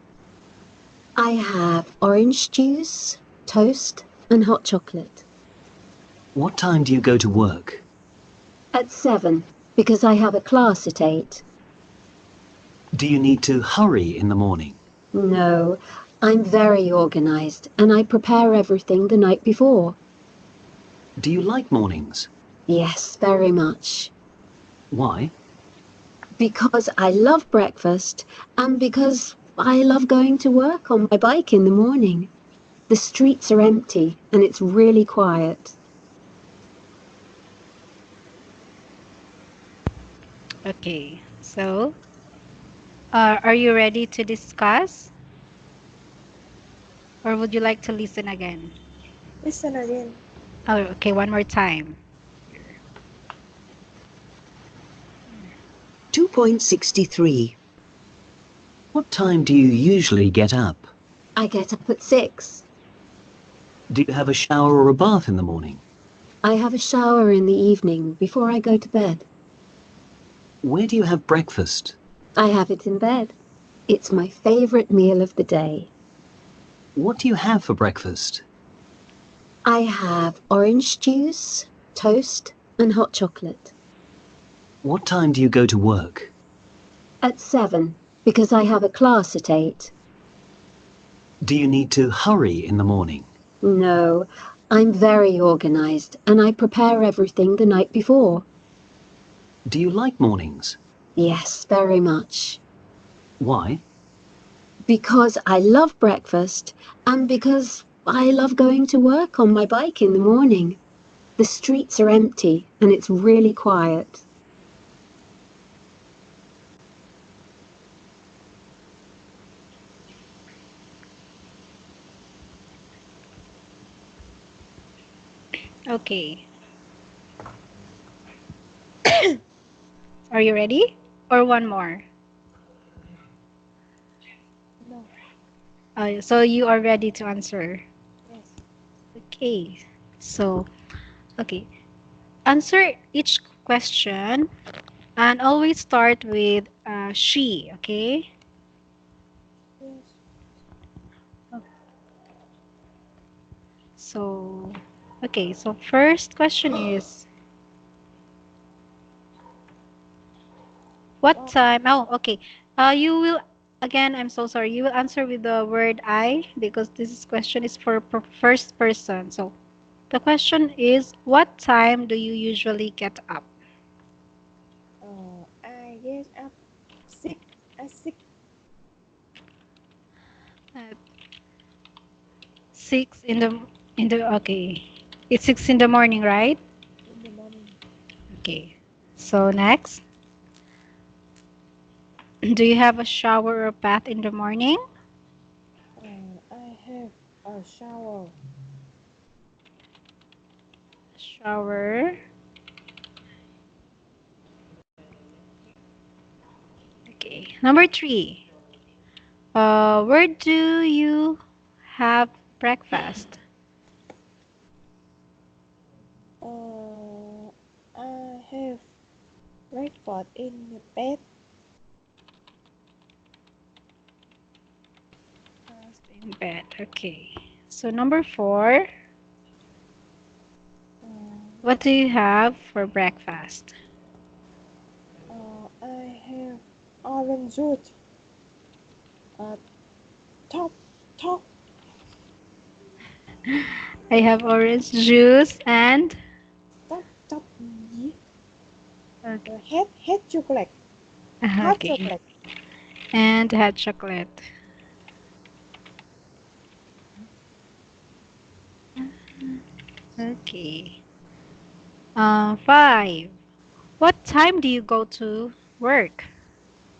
I have orange juice, toast, and hot chocolate. What time do you go to work? At 7, because I have a class at 8. Do you need to hurry in the morning? No, I'm very organized and I prepare everything the night before. Do you like mornings? Yes, very much. Why? Because I love breakfast and because I love going to work on my bike in the morning. The streets are empty and it's really quiet. Okay. So, are you ready to discuss? Or would you like to listen again? Listen again. Oh, okay, one more time. 2.63. What time do you usually get up? I get up at 6. Do you have a shower or a bath in the morning? I have a shower in the evening before I go to bed. Where do you have breakfast? I have it in bed. It's my favorite meal of the day. What do you have for breakfast? I have orange juice, toast, and hot chocolate. What time do you go to work? At 7, because I have a class at 8. Do you need to hurry in the morning? No, I'm very organized and I prepare everything the night before. Do you like mornings? Yes, very much. Why? Because I love breakfast and because I love going to work on my bike in the morning. The streets are empty and it's really quiet. Okay. Are you ready? Or one more? No. So you are ready to answer. Yes. Okay. So, okay. Answer each question and always start with she, okay? Yes. So, okay, so first question is what time? Oh, okay. You will again. I'm so sorry. You will answer with the word I because this question is for first person. So the question is, what time do you usually get up? I get up six at At 6 in the okay. It's 6 in the morning, right? in the morning. Okay. So next, do you have a shower or bath in the morning? I have a shower. Shower. Okay. Number 3. Where do you have breakfast? Uh, I have breakfast in the bed. Breakfast in bed. Okay. So number 4. Uh, What do you have for breakfast? I have orange juice. Uh, top, top, I have orange juice and top. Yeah. okay. Head chocolate. Hot Okay. chocolate. And hot chocolate. Okay. 5. What time do you go to work?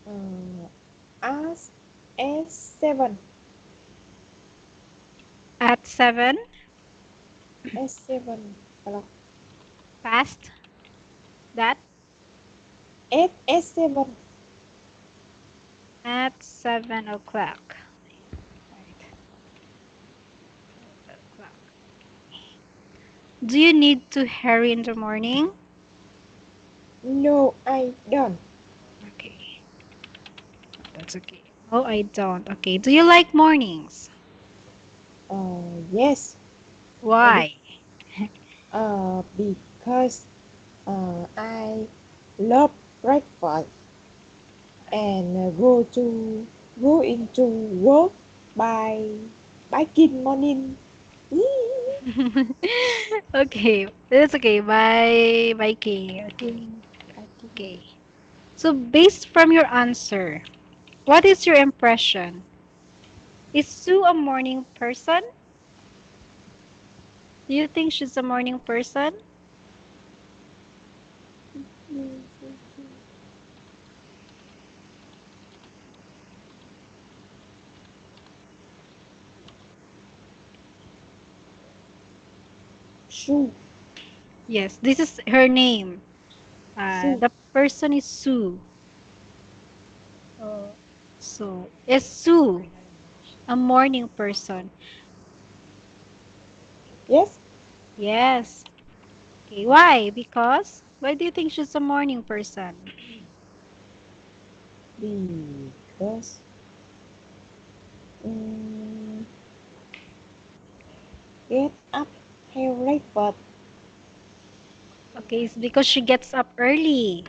Uh, as S7. At 7? S7 o'clock. Past that? S7. At 7 o'clock. Right. O'clock. Do you need to hurry in the morning? No, I don't. Okay. That's okay. Oh, I don't. Okay. Do you like mornings? Yes. Uh, be, Why? because I love breakfast and go into work by biking morning. Yee. Okay. That's okay. Bye. Bye, Kay. Okay. Biking. Okay. So, based from your answer, what is your impression? Is Sue a morning person? Do you think she's a morning person? Shoe, Yes, this is her name. shoe. The person is Sue. Uh, so, is Sue a morning person? Yes, Yes. Okay, why? Because? Why do you think she's a morning person? because um, get up, have breakfast. Okay, it's because she gets up early.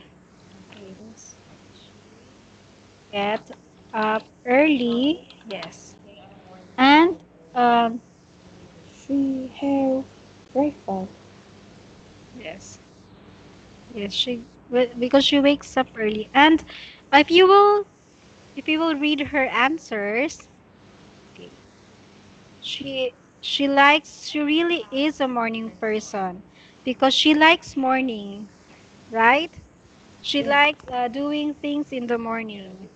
Okay, Yes. get up early. Yes. And um She have breakfast. yes. Yes, because she wakes up early. And if you will read her answers, okay. She really is a morning person because she likes morning, right? She Yes. likes doing things in the morning.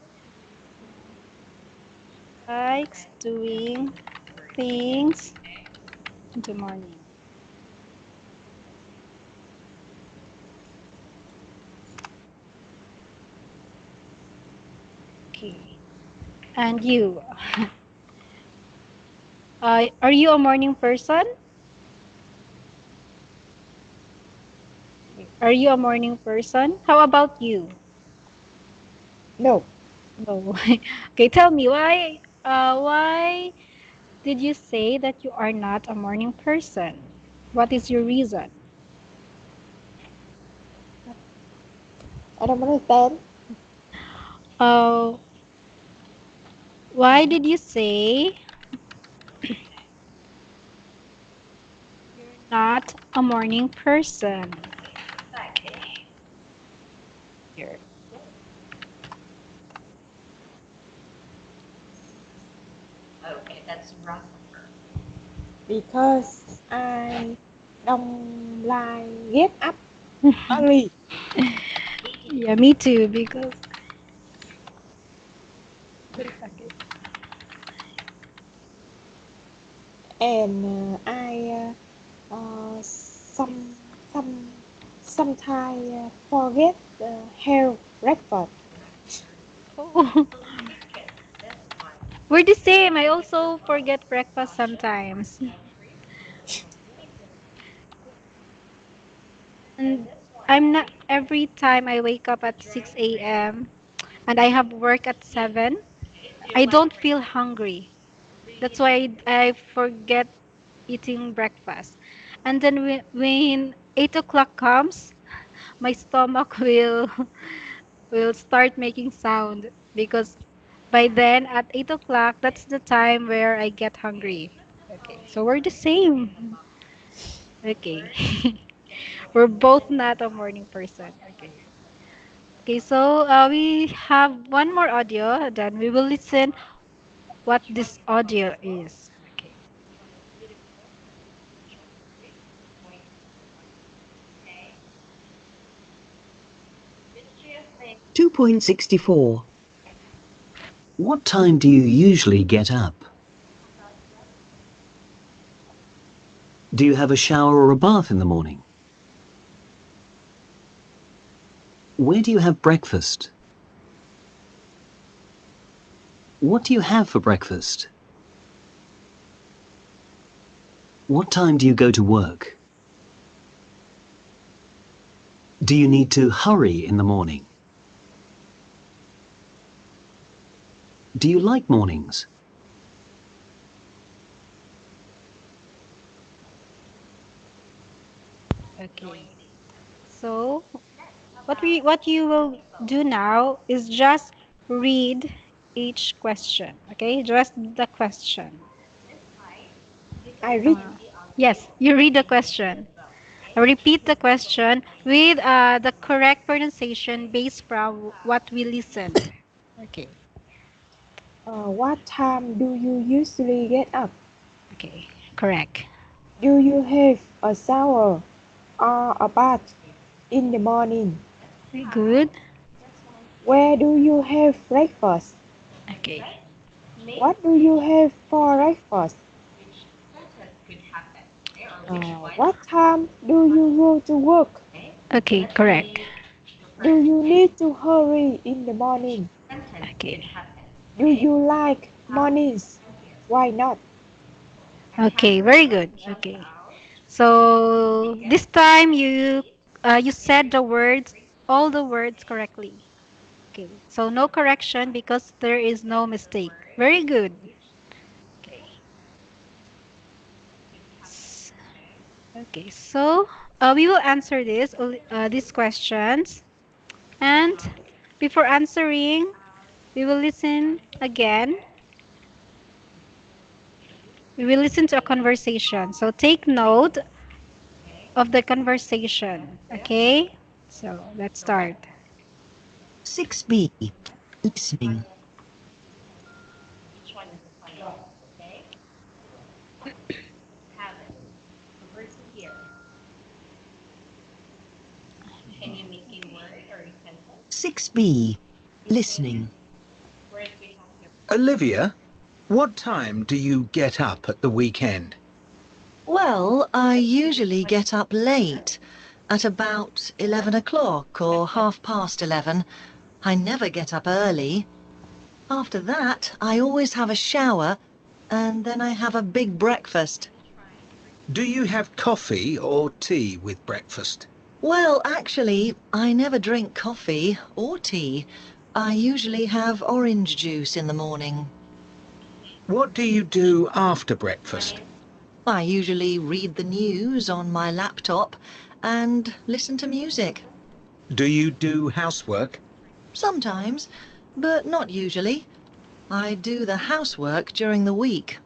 Likes doing things in the morning. Okay. And you, are you a morning person? Are you a morning person? How about you? No. No. Okay, tell me why. Why? did you say that you are not a morning person? What is your reason? I don't understand. Uh, why did you say you're not a morning person? Okay. Here. Because I don't like get up early. Yeah, me too, because And I sometimes forget have breakfast. oh, we're the same. I also forget breakfast sometimes. And I'm not every time I wake up at 6 a.m. and I have work at 7, I don't feel hungry. That's why I forget eating breakfast. And then when 8 o'clock comes, my stomach will start making sound because by then at 8 o'clock, that's the time where I get hungry. Okay, so we're the same. Okay. We're both not a morning person. Okay. Okay, so we have one more audio, then we will listen what this audio is. Okay. 2.64. What time do you usually get up? Do you have a shower or a bath in the morning? Where do you have breakfast? What do you have for breakfast? What time do you go to work? Do you need to hurry in the morning? Do you like mornings? Okay. So what you will do now is just read each question. Okay, just the question. I read. Uh, yes, you read the question. Repeat the question with the correct pronunciation based from what we listened. Okay. What time do you usually get up? Okay. Correct. Do you have a shower or a bath in the morning? Very good. Where do you have breakfast? Okay. What do you have for breakfast? What time do you go to work? Okay. Correct. Do you need to hurry in the morning? Okay. Do you like mornings? Why not? Okay. Very good. Okay. So this time you said the words all the words correctly. Okay. So no correction because there is no mistake. Very good. Okay. Okay. So we will answer these questions, and before answering, we will listen again. We will listen to a conversation. So take note of the conversation. Okay. So let's start. 6b. Listening. Okay. 6b. Listening. Olivia, what time do you get up at the weekend? Well, I usually get up late, at about 11 o'clock or 11:30. I never get up early. After that, I always have a shower, and then I have a big breakfast. Do you have coffee or tea with breakfast? Well, actually, I never drink coffee or tea. I usually have orange juice in the morning. What do you do after breakfast? I usually read the news on my laptop and listen to music. Do you do housework? Sometimes, but not usually. I do the housework during the week.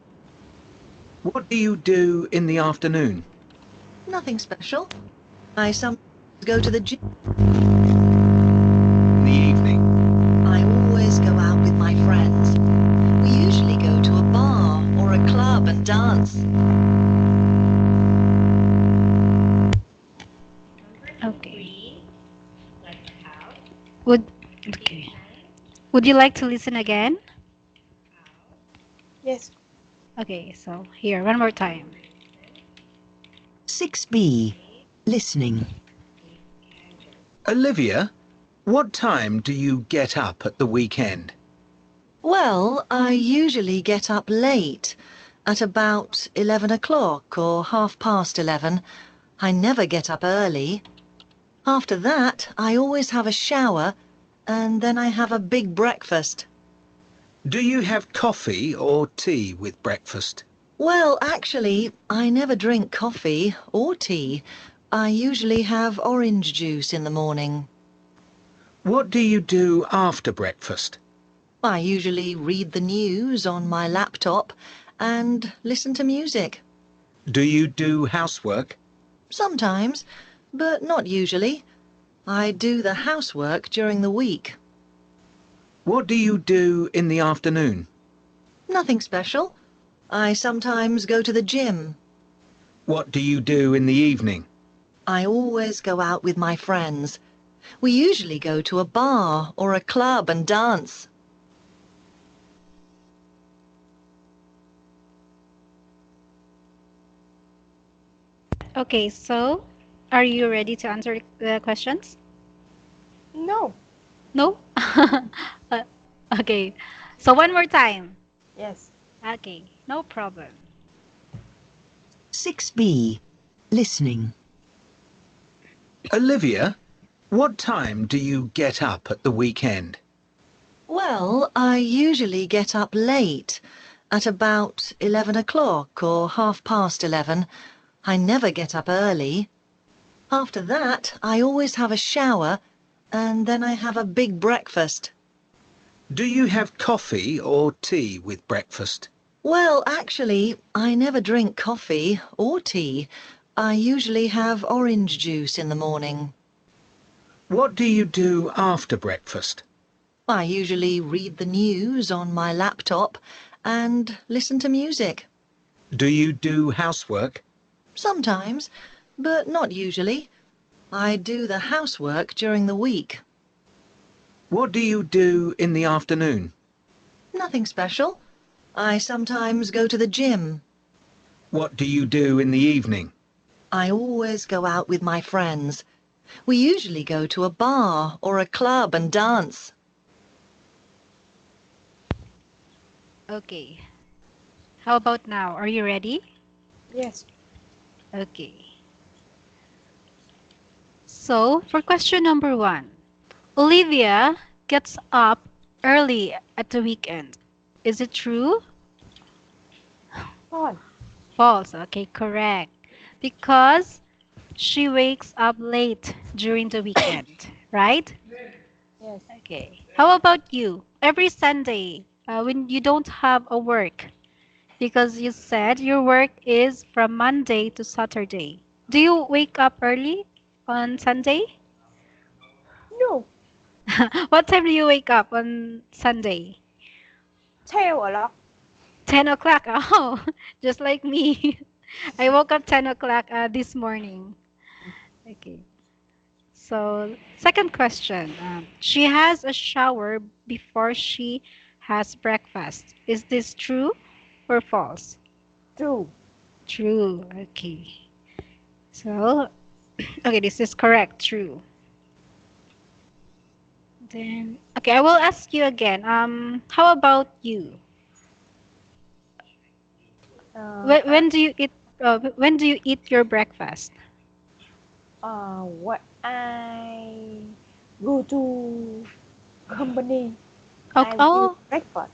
What do you do in the afternoon? Nothing special. I sometimes go to the gym. In the evening? I always go out with my friends. We usually go to a bar or a club and dance. Okay. Would okay. Would you like to listen again? Yes. Okay, so here, one more time. 6b. Listening. Olivia, what time do you get up at the weekend? Well, I usually get up late, at about 11 o'clock or 11:30. I never get up early. After that, I always have a shower, and then I have a big breakfast. Do you have coffee or tea with breakfast? Well, actually, I never drink coffee or tea. I usually have orange juice in the morning. What do you do after breakfast? I usually read the news on my laptop and listen to music. Do you do housework? Sometimes, but not usually. I do the housework during the week. What do you do in the afternoon? Nothing special. I sometimes go to the gym. What do you do in the evening? I always go out with my friends. We usually go to a bar or a club and dance. Okay, so are you ready to answer the questions? No. No? Uh, okay, so one more time. Yes. Okay, no problem. 6b. Listening. Olivia, what time do you get up at the weekend? Well, I usually get up late, at about 11 o'clock or 11:30. I never get up early. After that, I always have a shower, and then I have a big breakfast. Do you have coffee or tea with breakfast? Well, actually, I never drink coffee or tea. I usually have orange juice in the morning. What do you do after breakfast? I usually read the news on my laptop and listen to music. Do you do housework? Sometimes, but not usually. I do the housework during the week. What do you do in the afternoon? Nothing special. I sometimes go to the gym. What do you do in the evening? I always go out with my friends. We usually go to a bar or a club and dance. Okay, how about now? Are you ready? Yes. Okay. So, for question number one, Olivia gets up early at the weekend. Is it true? Fine. False. Okay, correct. Because she wakes up late during the weekend, right? Yes. Okay. How about you? Every Sunday, when you don't have a work, because you said your work is from Monday to Saturday. Do you wake up early on Sunday? No. What time do you wake up on Sunday? 10 o'clock. 10 o'clock. Oh, just like me. I woke up 10 o'clock this morning. Okay. So, second question. She has a shower before she has breakfast. Is this true or false? True. True. Okay. So, okay, this is correct. True. Then, okay, I will ask you again. How about you? Uh, When, I, when do you eat? When do you eat your breakfast? what I go to company, Oh, I will oh, breakfast.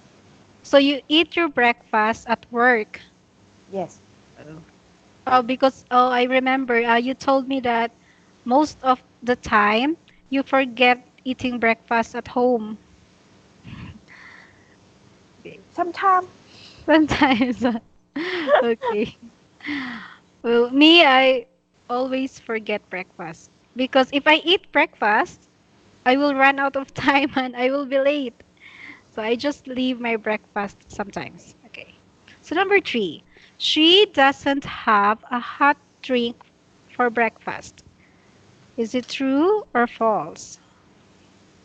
So you eat your breakfast at work. Yes. Oh, because I remember you told me that most of the time you forget eating breakfast at home. Okay. Sometimes. Sometimes. Okay. Well, me, I always forget breakfast because if I eat breakfast, I will run out of time and I will be late. So I just leave my breakfast sometimes. Okay. So number three, she doesn't have a hot drink for breakfast. Is it true or false?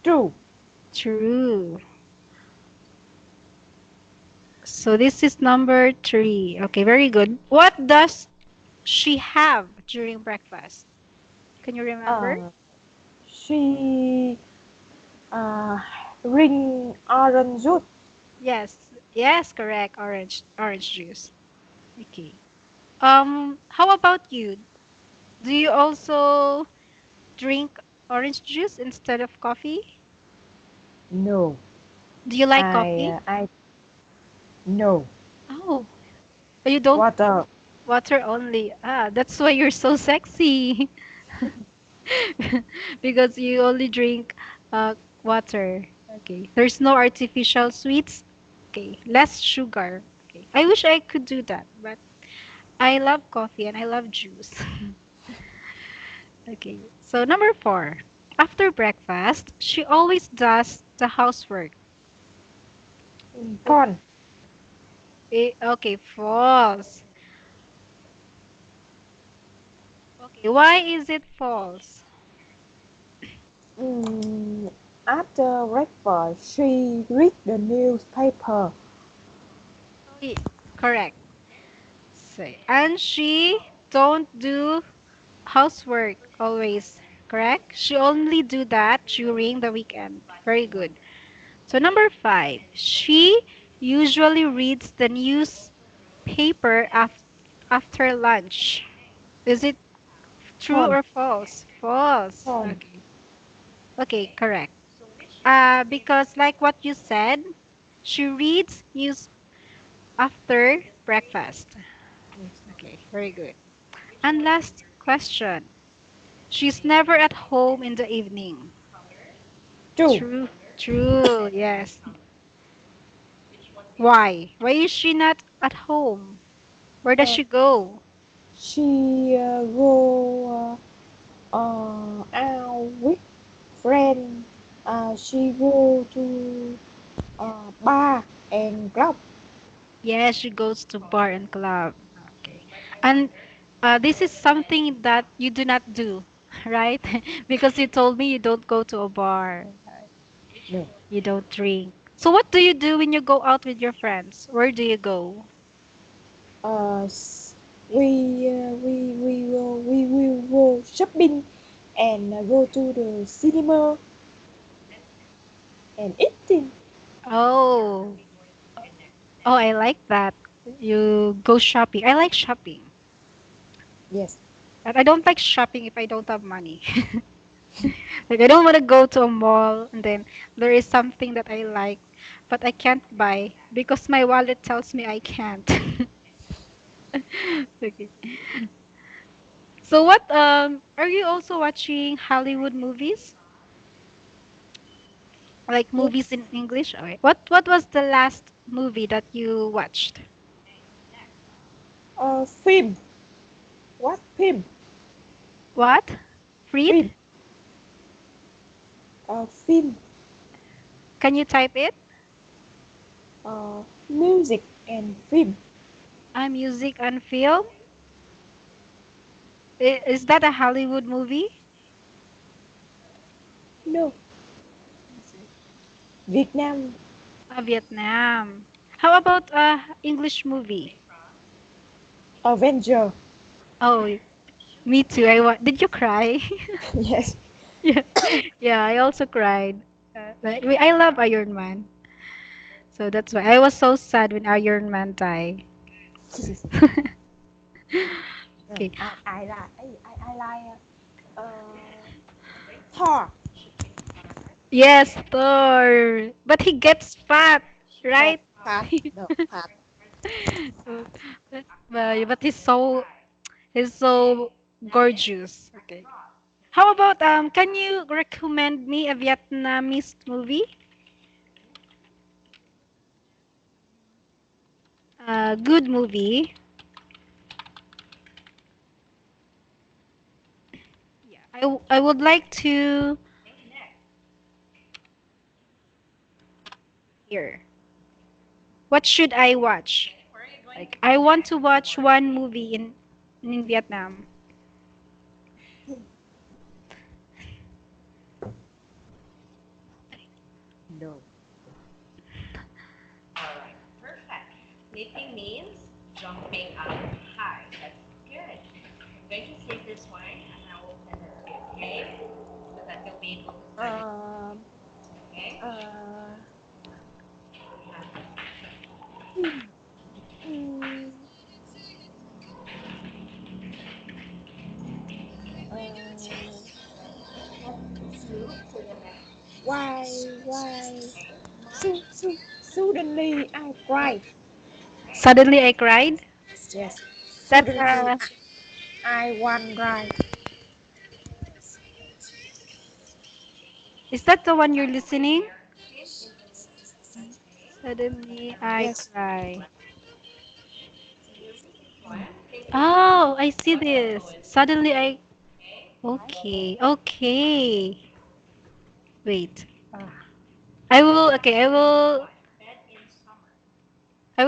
True. True. So this is number three. Okay, very good. What does she have during breakfast? Can you remember? Uh, she uh, drink orange juice. Yes. Yes, correct. Orange juice. Okay. How about you? Do you also drink orange juice instead of coffee? No. Do you like I coffee? uh, I no Oh, you don't water. water only. Ah, that's why you're so sexy. Because you only drink water. Okay. There's no artificial sweets. Okay. Less sugar. Okay. I wish I could do that, but I love coffee and I love juice. Okay. So number four. After breakfast, she always does the housework. Fun. Okay, false. Okay, why is it false? Mm, After breakfast, she read the newspaper. Oh, correct. So, and she don't do housework always, correct? She only do that during the weekend. Very good. So number five, she usually reads the newspaper after lunch. Is it true Fun. or false? False. Fun. Okay. Okay, correct. Because like what you said, she reads news after breakfast. Okay, very good. And last question. She's never at home in the evening. True. True. True, yes. Why? Why is she not at home? Where does Uh, she go? she go out with friend. She go to bar and club. Yes, she goes to bar and club. Okay. And this is something that you do not do, right? Because you told me you don't go to a bar. No. You don't drink. So what do you do when you go out with your friends? Where do you go? Uh, s- we will go shopping and go to the cinema and eating. Oh, oh, I like that. You go shopping. I like shopping. Yes. But I don't like shopping if I don't have money. Like I don't want to go to a mall and then there is something that I like, but I can't buy because my wallet tells me I can't. Okay. So what are you also watching Hollywood movies? Like movies Yes. in English? Okay. What was the last movie that you watched? Film. What film? What? Freed? Film. Film. Can you type it? Music and film. Music and film? Is that a Hollywood movie? No. Việt Nam. Vietnam. How about English movie? Avenger. Oh, me too. Did you cry? Yes. Yeah, yeah. I also cried. I love Iron Man, so that's why I was so sad when Iron Man died. Okay. I like Thor. Yes, Thor. But he gets fat, But right? Pat. No, Pat. But he's so gorgeous. Okay. How about can you recommend me a Vietnamese movie? A good movie. Yeah. I would like to hear. What should I watch? Like I want to watch one movie in Vietnam. No. Um. Uh. Hmm. Hmm. Uh. Why? Suddenly I cried. Suddenly I cried. Yes. That's Suddenly I one cried. is that the one you're listening? Suddenly I Yes. cry. Oh, I see this. Suddenly I. Okay, okay. Wait. I will. Okay, I will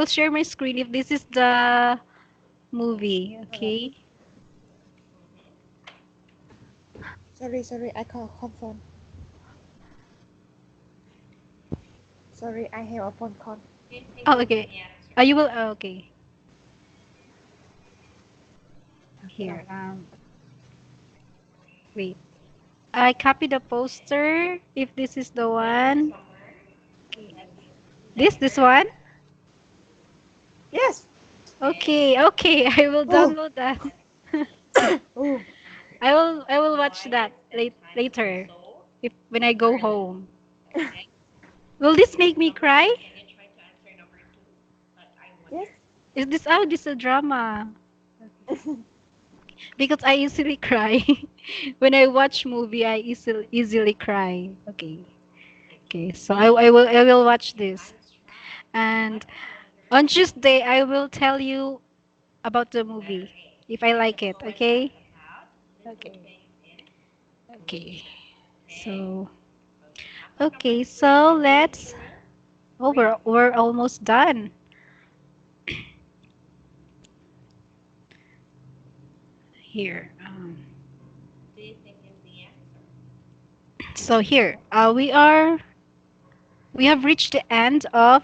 share my screen if this is the movie. Alright. Okay. Sorry. I can't confirm. Sorry, I have a phone call. Oh, okay. You will. Okay. Rồi. Here. Wait. I copy the poster. If this is the one. This one. Yes. Okay. Okay. I will Oh. download that. Oh. I will watch that later. If when I go home. Will this make me cry? Yes. Is this oh this a drama? Because I easily cry. When I watch movie I easily cry. Okay. Okay. So I will watch this. And on Tuesday I will tell you about the movie if I like it, okay? Okay. Okay. So so let's oh we're almost done. Here. So here, we have reached the end of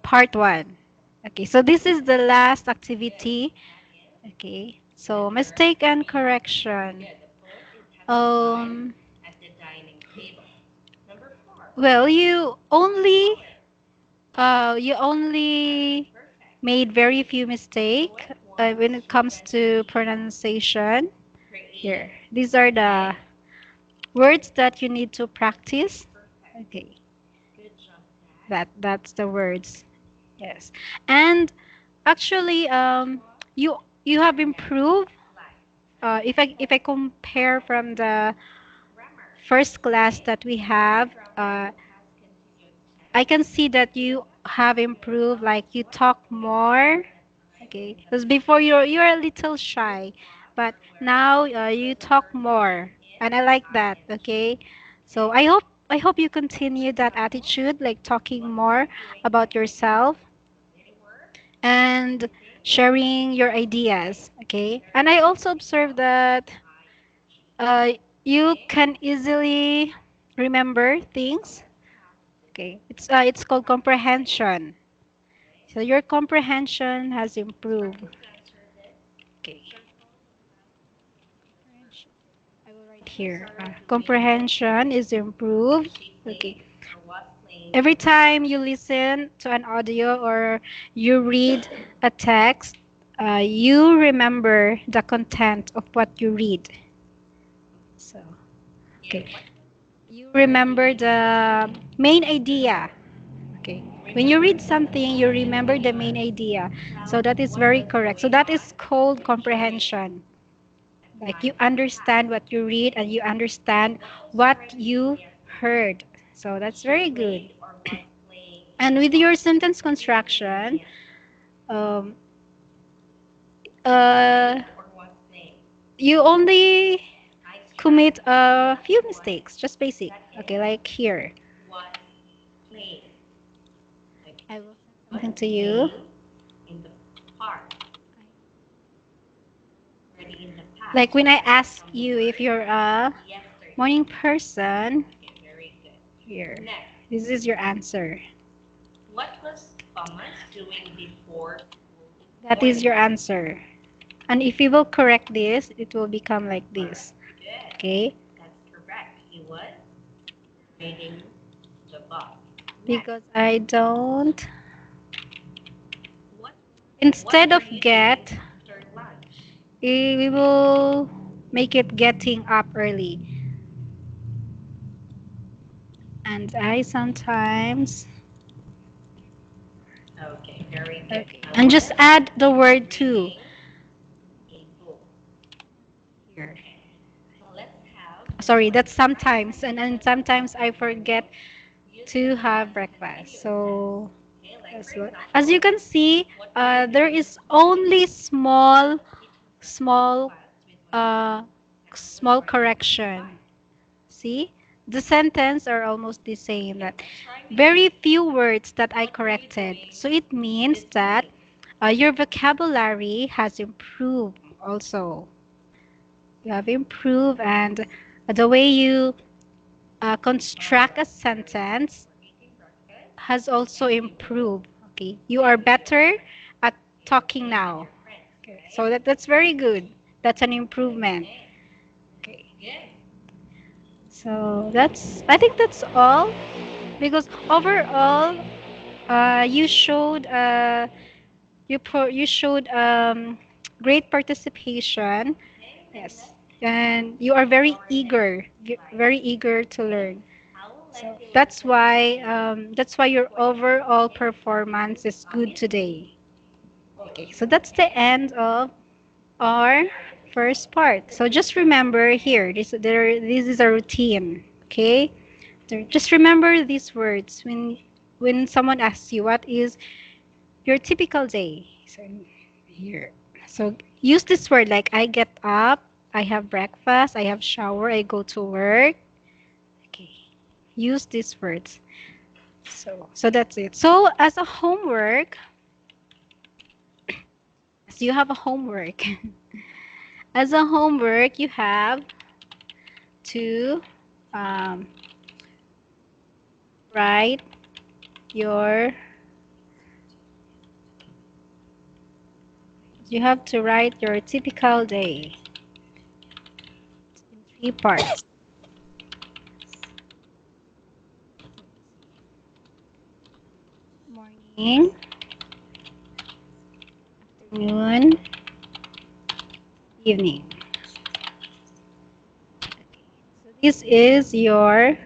part one. Okay, so this is the last activity. Okay, so mistake and correction. Um, well, you only made very few mistake when it comes to pronunciation. Here, these are the words that you need to practice. Okay, that's the words. Yes. And actually, you have improved. If I compare from the first class that we have, I can see that you have improved. Like you talk more. Okay. Because before you're a little shy, but now you talk more, and I like that. Okay. So I hope you continue that attitude, like talking more about yourself and sharing your ideas. Okay. And I also observed that uh, you can easily remember things. Okay. It's called comprehension. So your comprehension has improved. Okay. I will write here. Comprehension is improved. Okay. Every time you listen to an audio or you read a text, you remember the content of what you read. So, okay. You remember the main idea. Okay. When you read something, you remember the main idea. So that is very correct. So that is called comprehension. Like you understand what you read and you understand what you heard. So that's very good. And with your sentence construction, um, uh, you only commit a few mistakes, just basic. Okay, like here. I will send something to you. Like when I ask you if you're a morning person, here. This is your answer. That is your answer. And if you will correct this, it will become like this. Okay? Because I don't. Instead of get, we will make it getting up early. And I sometimes. Okay. And just add the word to here. Sorry, that's sometimes. And then sometimes I forget to have breakfast. So, as you can see, there is only small, uh, small correction. See, the sentence are almost the same. That very few words that I corrected. So it means that your vocabulary has improved also. You have improved, and the way you construct a sentence has also improved. Okay, you are better at talking now. Okay, so that's very good. That's an improvement. Okay, so that's I think that's all because overall, you showed you showed great participation. Yes, and you are very eager to learn. So that's why your overall performance is good today. Okay, so that's the end of our first part. So just remember here, this is a routine. Okay, just remember these words when someone asks you what is your typical day. So here, so use this word like I get up, I have breakfast, I have shower, I go to work. Okay, use these words. So that's it. So as a homework, so you have a homework. As a homework, you have to um, write your you have to write your typical day in three parts. Morning, afternoon, evening. So this is your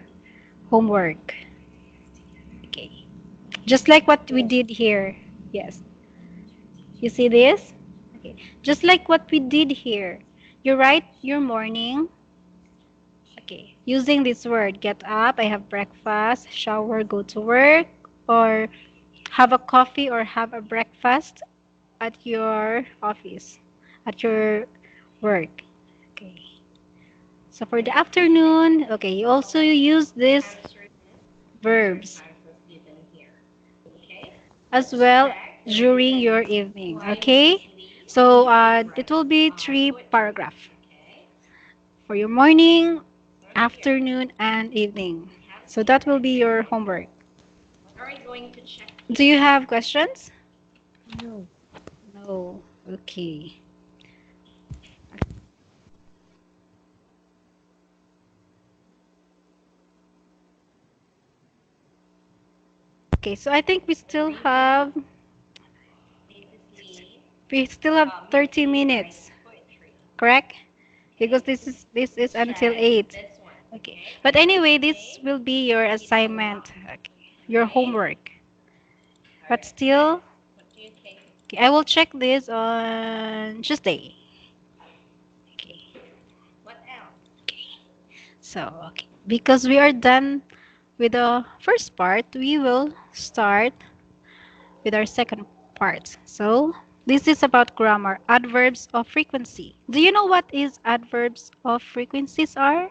homework. Okay. Just like what we did here. Yes. You see this? Okay. Just like what we did here. You write your morning. Okay. Using this word, get up, I have breakfast, shower, go to work, or have a coffee or have a breakfast at your office, at your work. Okay. So for the afternoon, okay, you also use these verbs as well during your evening. Okay. So it will be three paragraph for your morning, afternoon, and evening. So that will be your homework. Do you have questions? No. No. Okay. Okay, so I think we still have 30 minutes, correct? Because this is until 8. Okay. But anyway, this will be your assignment, okay, your homework. But still, okay, I will check this on Tuesday. Okay. Okay. So, okay. Because we are done with the first part, we will start with our second part. So, this is about grammar, adverbs of frequency. Do you know what is adverbs of frequencies are?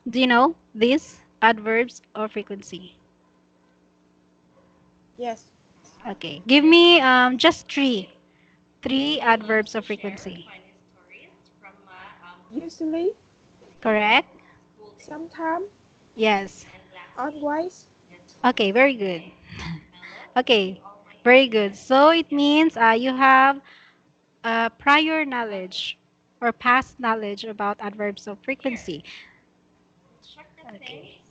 Do you know these adverbs of frequency? Yes. Okay, give me just three adverbs of frequency. Usually, Correct? sometimes, Yes. always. Okay, very good. Okay, very good. So it means you have prior knowledge or past knowledge about adverbs of frequency. Okay.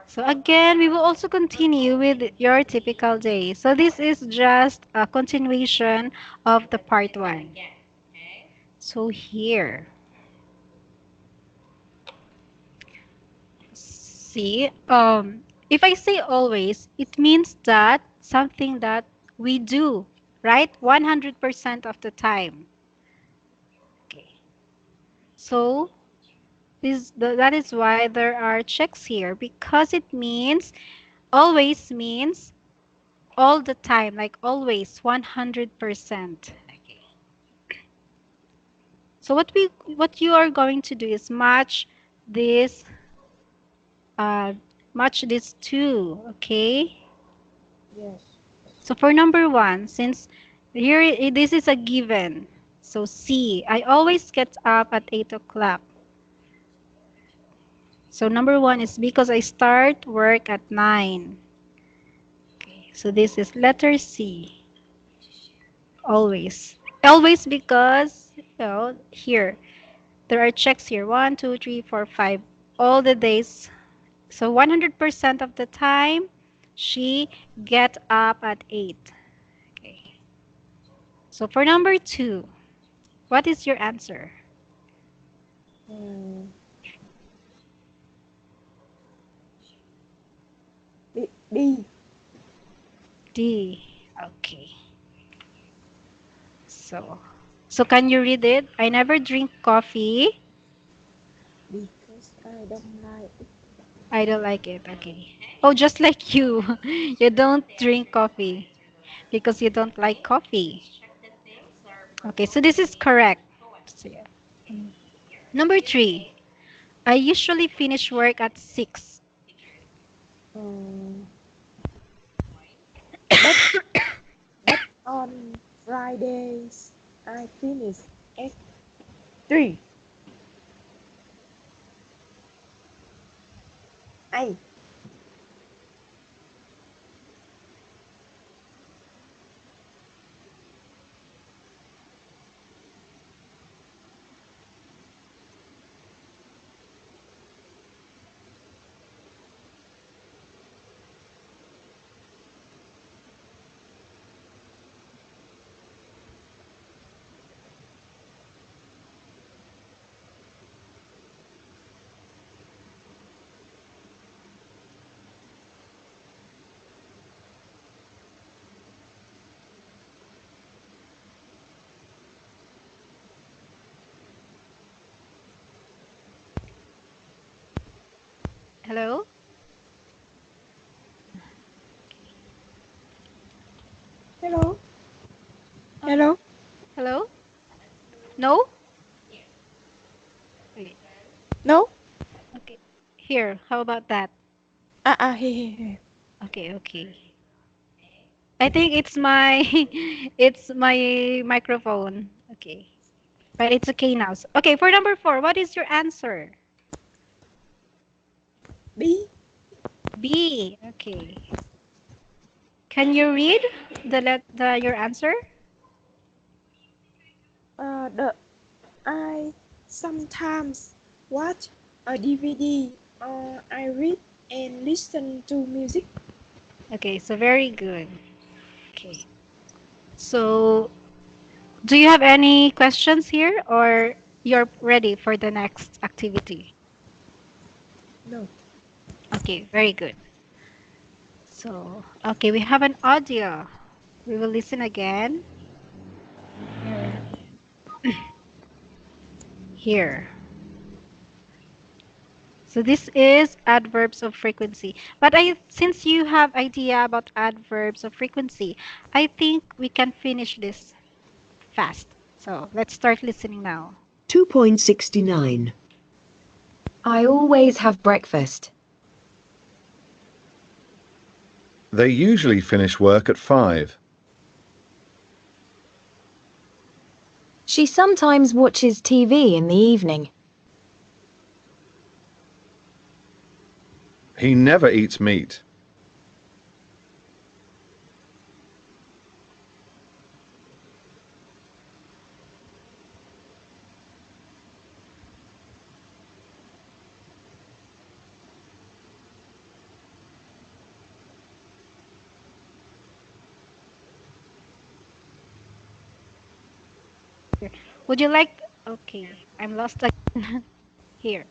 So again, we will also continue with your typical day. So this is just a continuation of the part one. So here, see, if I say always, it means that something that we do, right? 100% of the time. Okay. So that is why there are checks here because it means always means all the time, like always 100%. Okay. So what you are going to do is this uh, match these two, okay? Yes. So for number one, since here this is a given, so C, I always get up at 8 o'clock. So number one is because I start work at 9. Okay, so this is letter C, always. Always because, here, there are checks here, 1, 2, 3, 4, 5, all the days. So 100% of the time, she get up at 8. Okay. So for number two, what is your answer? Mm, đi D. Okay. So, so can you read it? I never drink coffee. because I don't like it. I don't like it. Okay. Oh, just like you. You don't drink coffee because you don't like coffee. Okay, so this is correct. So, yeah. Number three, I usually finish work at 6. Um, but but on Fridays I finish at 3. Hey, Hello? hello, Oh, hello. hello? No? Okay. No? Okay. Here, how about that? Here. Okay, okay. I think it's my it's my microphone. Okay. But it's okay now. Okay, for number 4, what is your answer? B. B. Okay. Can you read the your answer? The I sometimes watch a DVD or I read and listen to music. Okay, so very good. Okay. So, do you have any questions here or you're ready for the next activity? No. Okay, very good. So, okay, we have an audio. We will listen again. Here. So this is adverbs of frequency. But since you have idea about adverbs of frequency, I think we can finish this fast. So let's start listening now. 2.69. I always have breakfast. They usually finish work at 5. She sometimes watches TV in the evening. He never eats meat. Here. Would you like? Okay, I'm lost again. Here.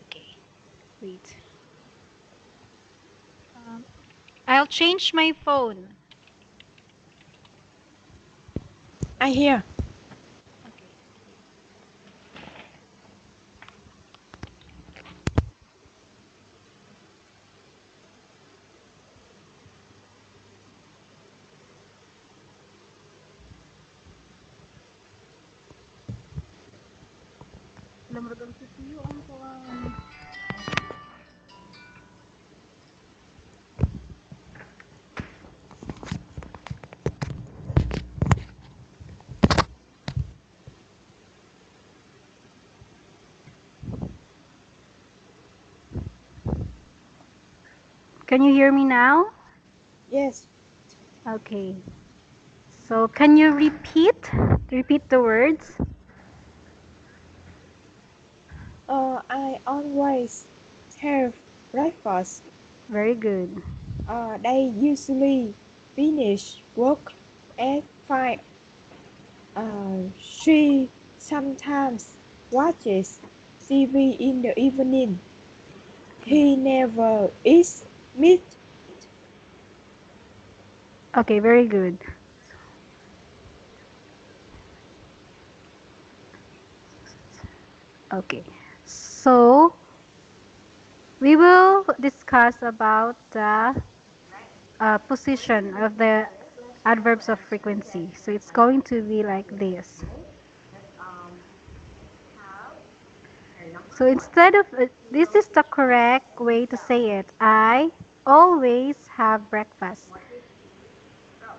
Okay, wait. Um, I'll change my phone. I hear. Okay. Lamragang CPU ang kuwan. Can you hear me now? Yes. Okay. So can you repeat the words? I always have breakfast. Very good. They usually finish work at 5. She sometimes watches TV in the evening. Okay. He never eats meat. Okay, very good. Okay. So we will discuss about the position of the adverbs of frequency. So it's going to be like this. So instead of this is the correct way to say it. I always have breakfast.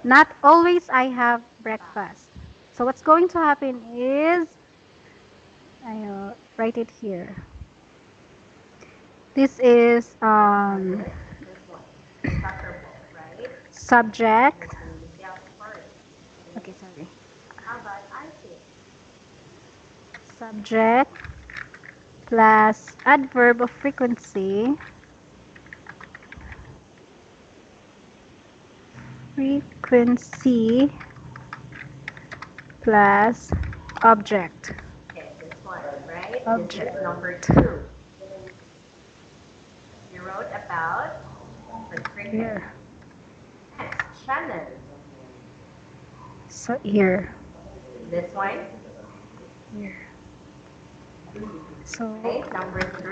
Not always I have breakfast. So what's going to happen is I'll write it here. This is subject. Okay, sorry. Subject plus adverb of frequency. Frequency plus object. Object. Here. So here. Here. So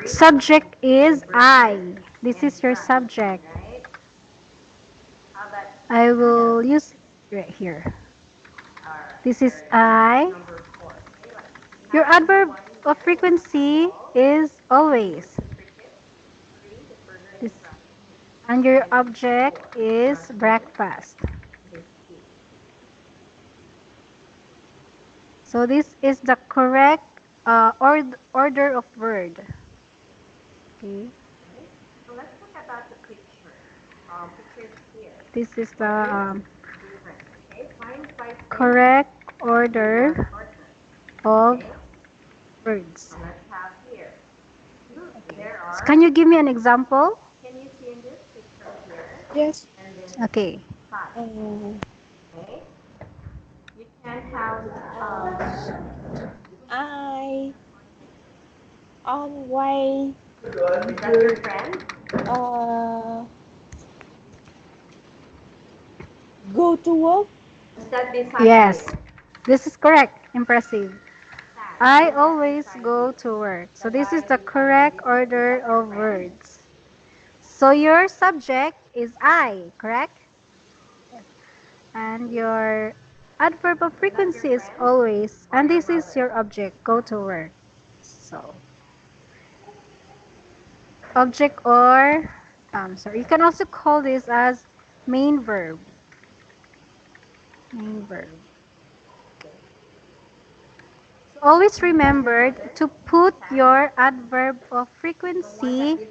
subject is I. This is your subject. I will use right here. This is I. Your adverb of frequency is always. This, and your object is breakfast. So this is the correct order of word. Okay. This is the correct order of words. Okay. So can you give me an example? Yes. Okay. Uh, I always Uh, go to work. Yes, this is correct. Impressive. I always go to work. So this is the correct order of words. So your subject is I, correct? And your adverb of frequency is always, and this is your object, go to work. So object or, sorry, you can also call this as main verb. Main verb. So always remember to put your adverb of frequency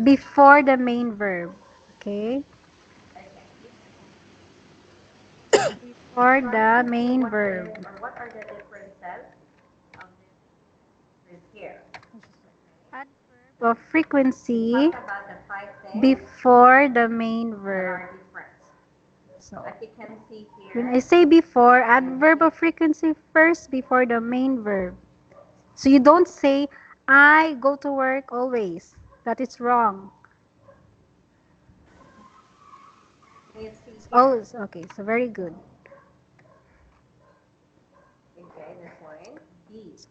before the main verb. Okay? Before the main verb. Adverb of frequency before the main verb. So when I say before, adverb of frequency first before the main verb. So you don't say, I go to work always. That is wrong. Always. Okay, so very good.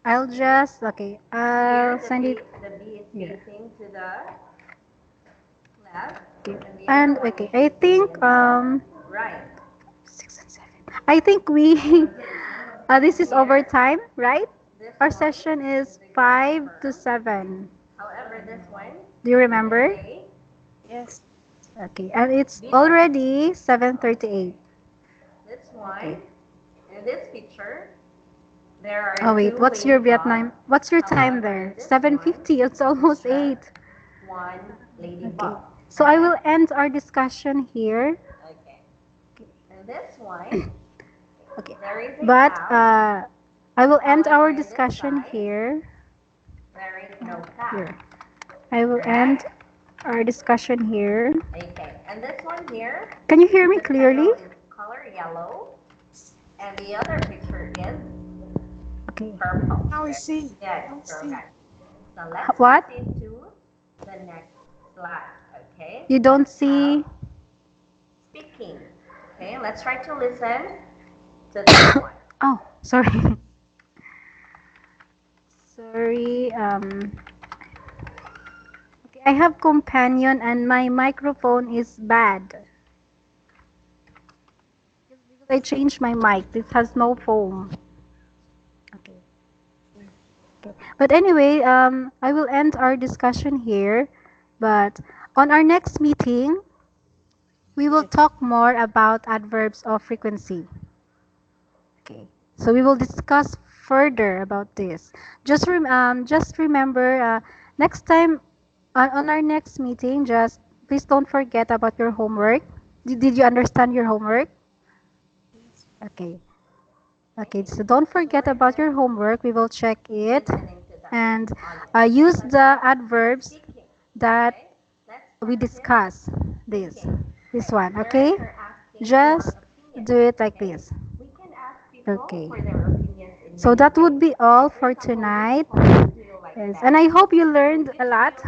I'll just, okay, I'll send it here. Okay. And, okay, I think, 6 and 7. I think we, this is overtime, right? Our session is 5 to 7. Do you remember? Yes. Okay, and it's already 7:38. Okay. Oh wait, what's your Vietnam? What's your time there? 7:50. It's almost 8. Okay. So I will end our discussion here. Okay. But I will end our discussion here. Here. I will end our discussion here. Can you hear me clearly? Okay. Now we see. Now we see. What? You don't see? Oh, sorry. Sorry. Okay, I have companion and my microphone is bad. Because I changed my mic. This has no foam. Okay. Okay. But anyway, I will end our discussion here. But on our next meeting, we will talk more about adverbs of frequency. Okay. So we will discuss further about this. Just remember, next time on our next meeting, just please don't forget about your homework. Did you understand your homework? Okay. Okay, so don't forget about your homework. We will check it and use the adverbs that we discuss. This one, okay? Just do it like this. Okay. So that would be all for tonight. Yes, and I hope you learned a lot.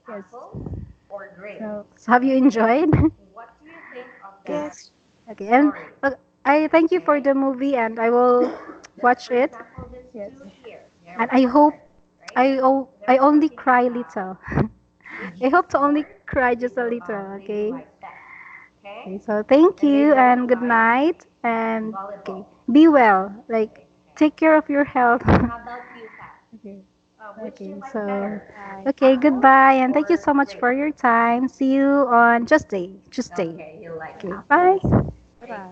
Yes. So have you enjoyed? Okay. Yes. Okay, and I thank you for the movie, and I will watch it. Yes. And I hope I only cry little. I hope to only cry just a little. Okay. Okay. So thank you and good night and okay. Be well. Like take care of your health. Okay. Okay. So Bye. okay. Goodbye and thank you so much for your time. See you on Tuesday. Tuesday. Okay. Bye. Bye bye.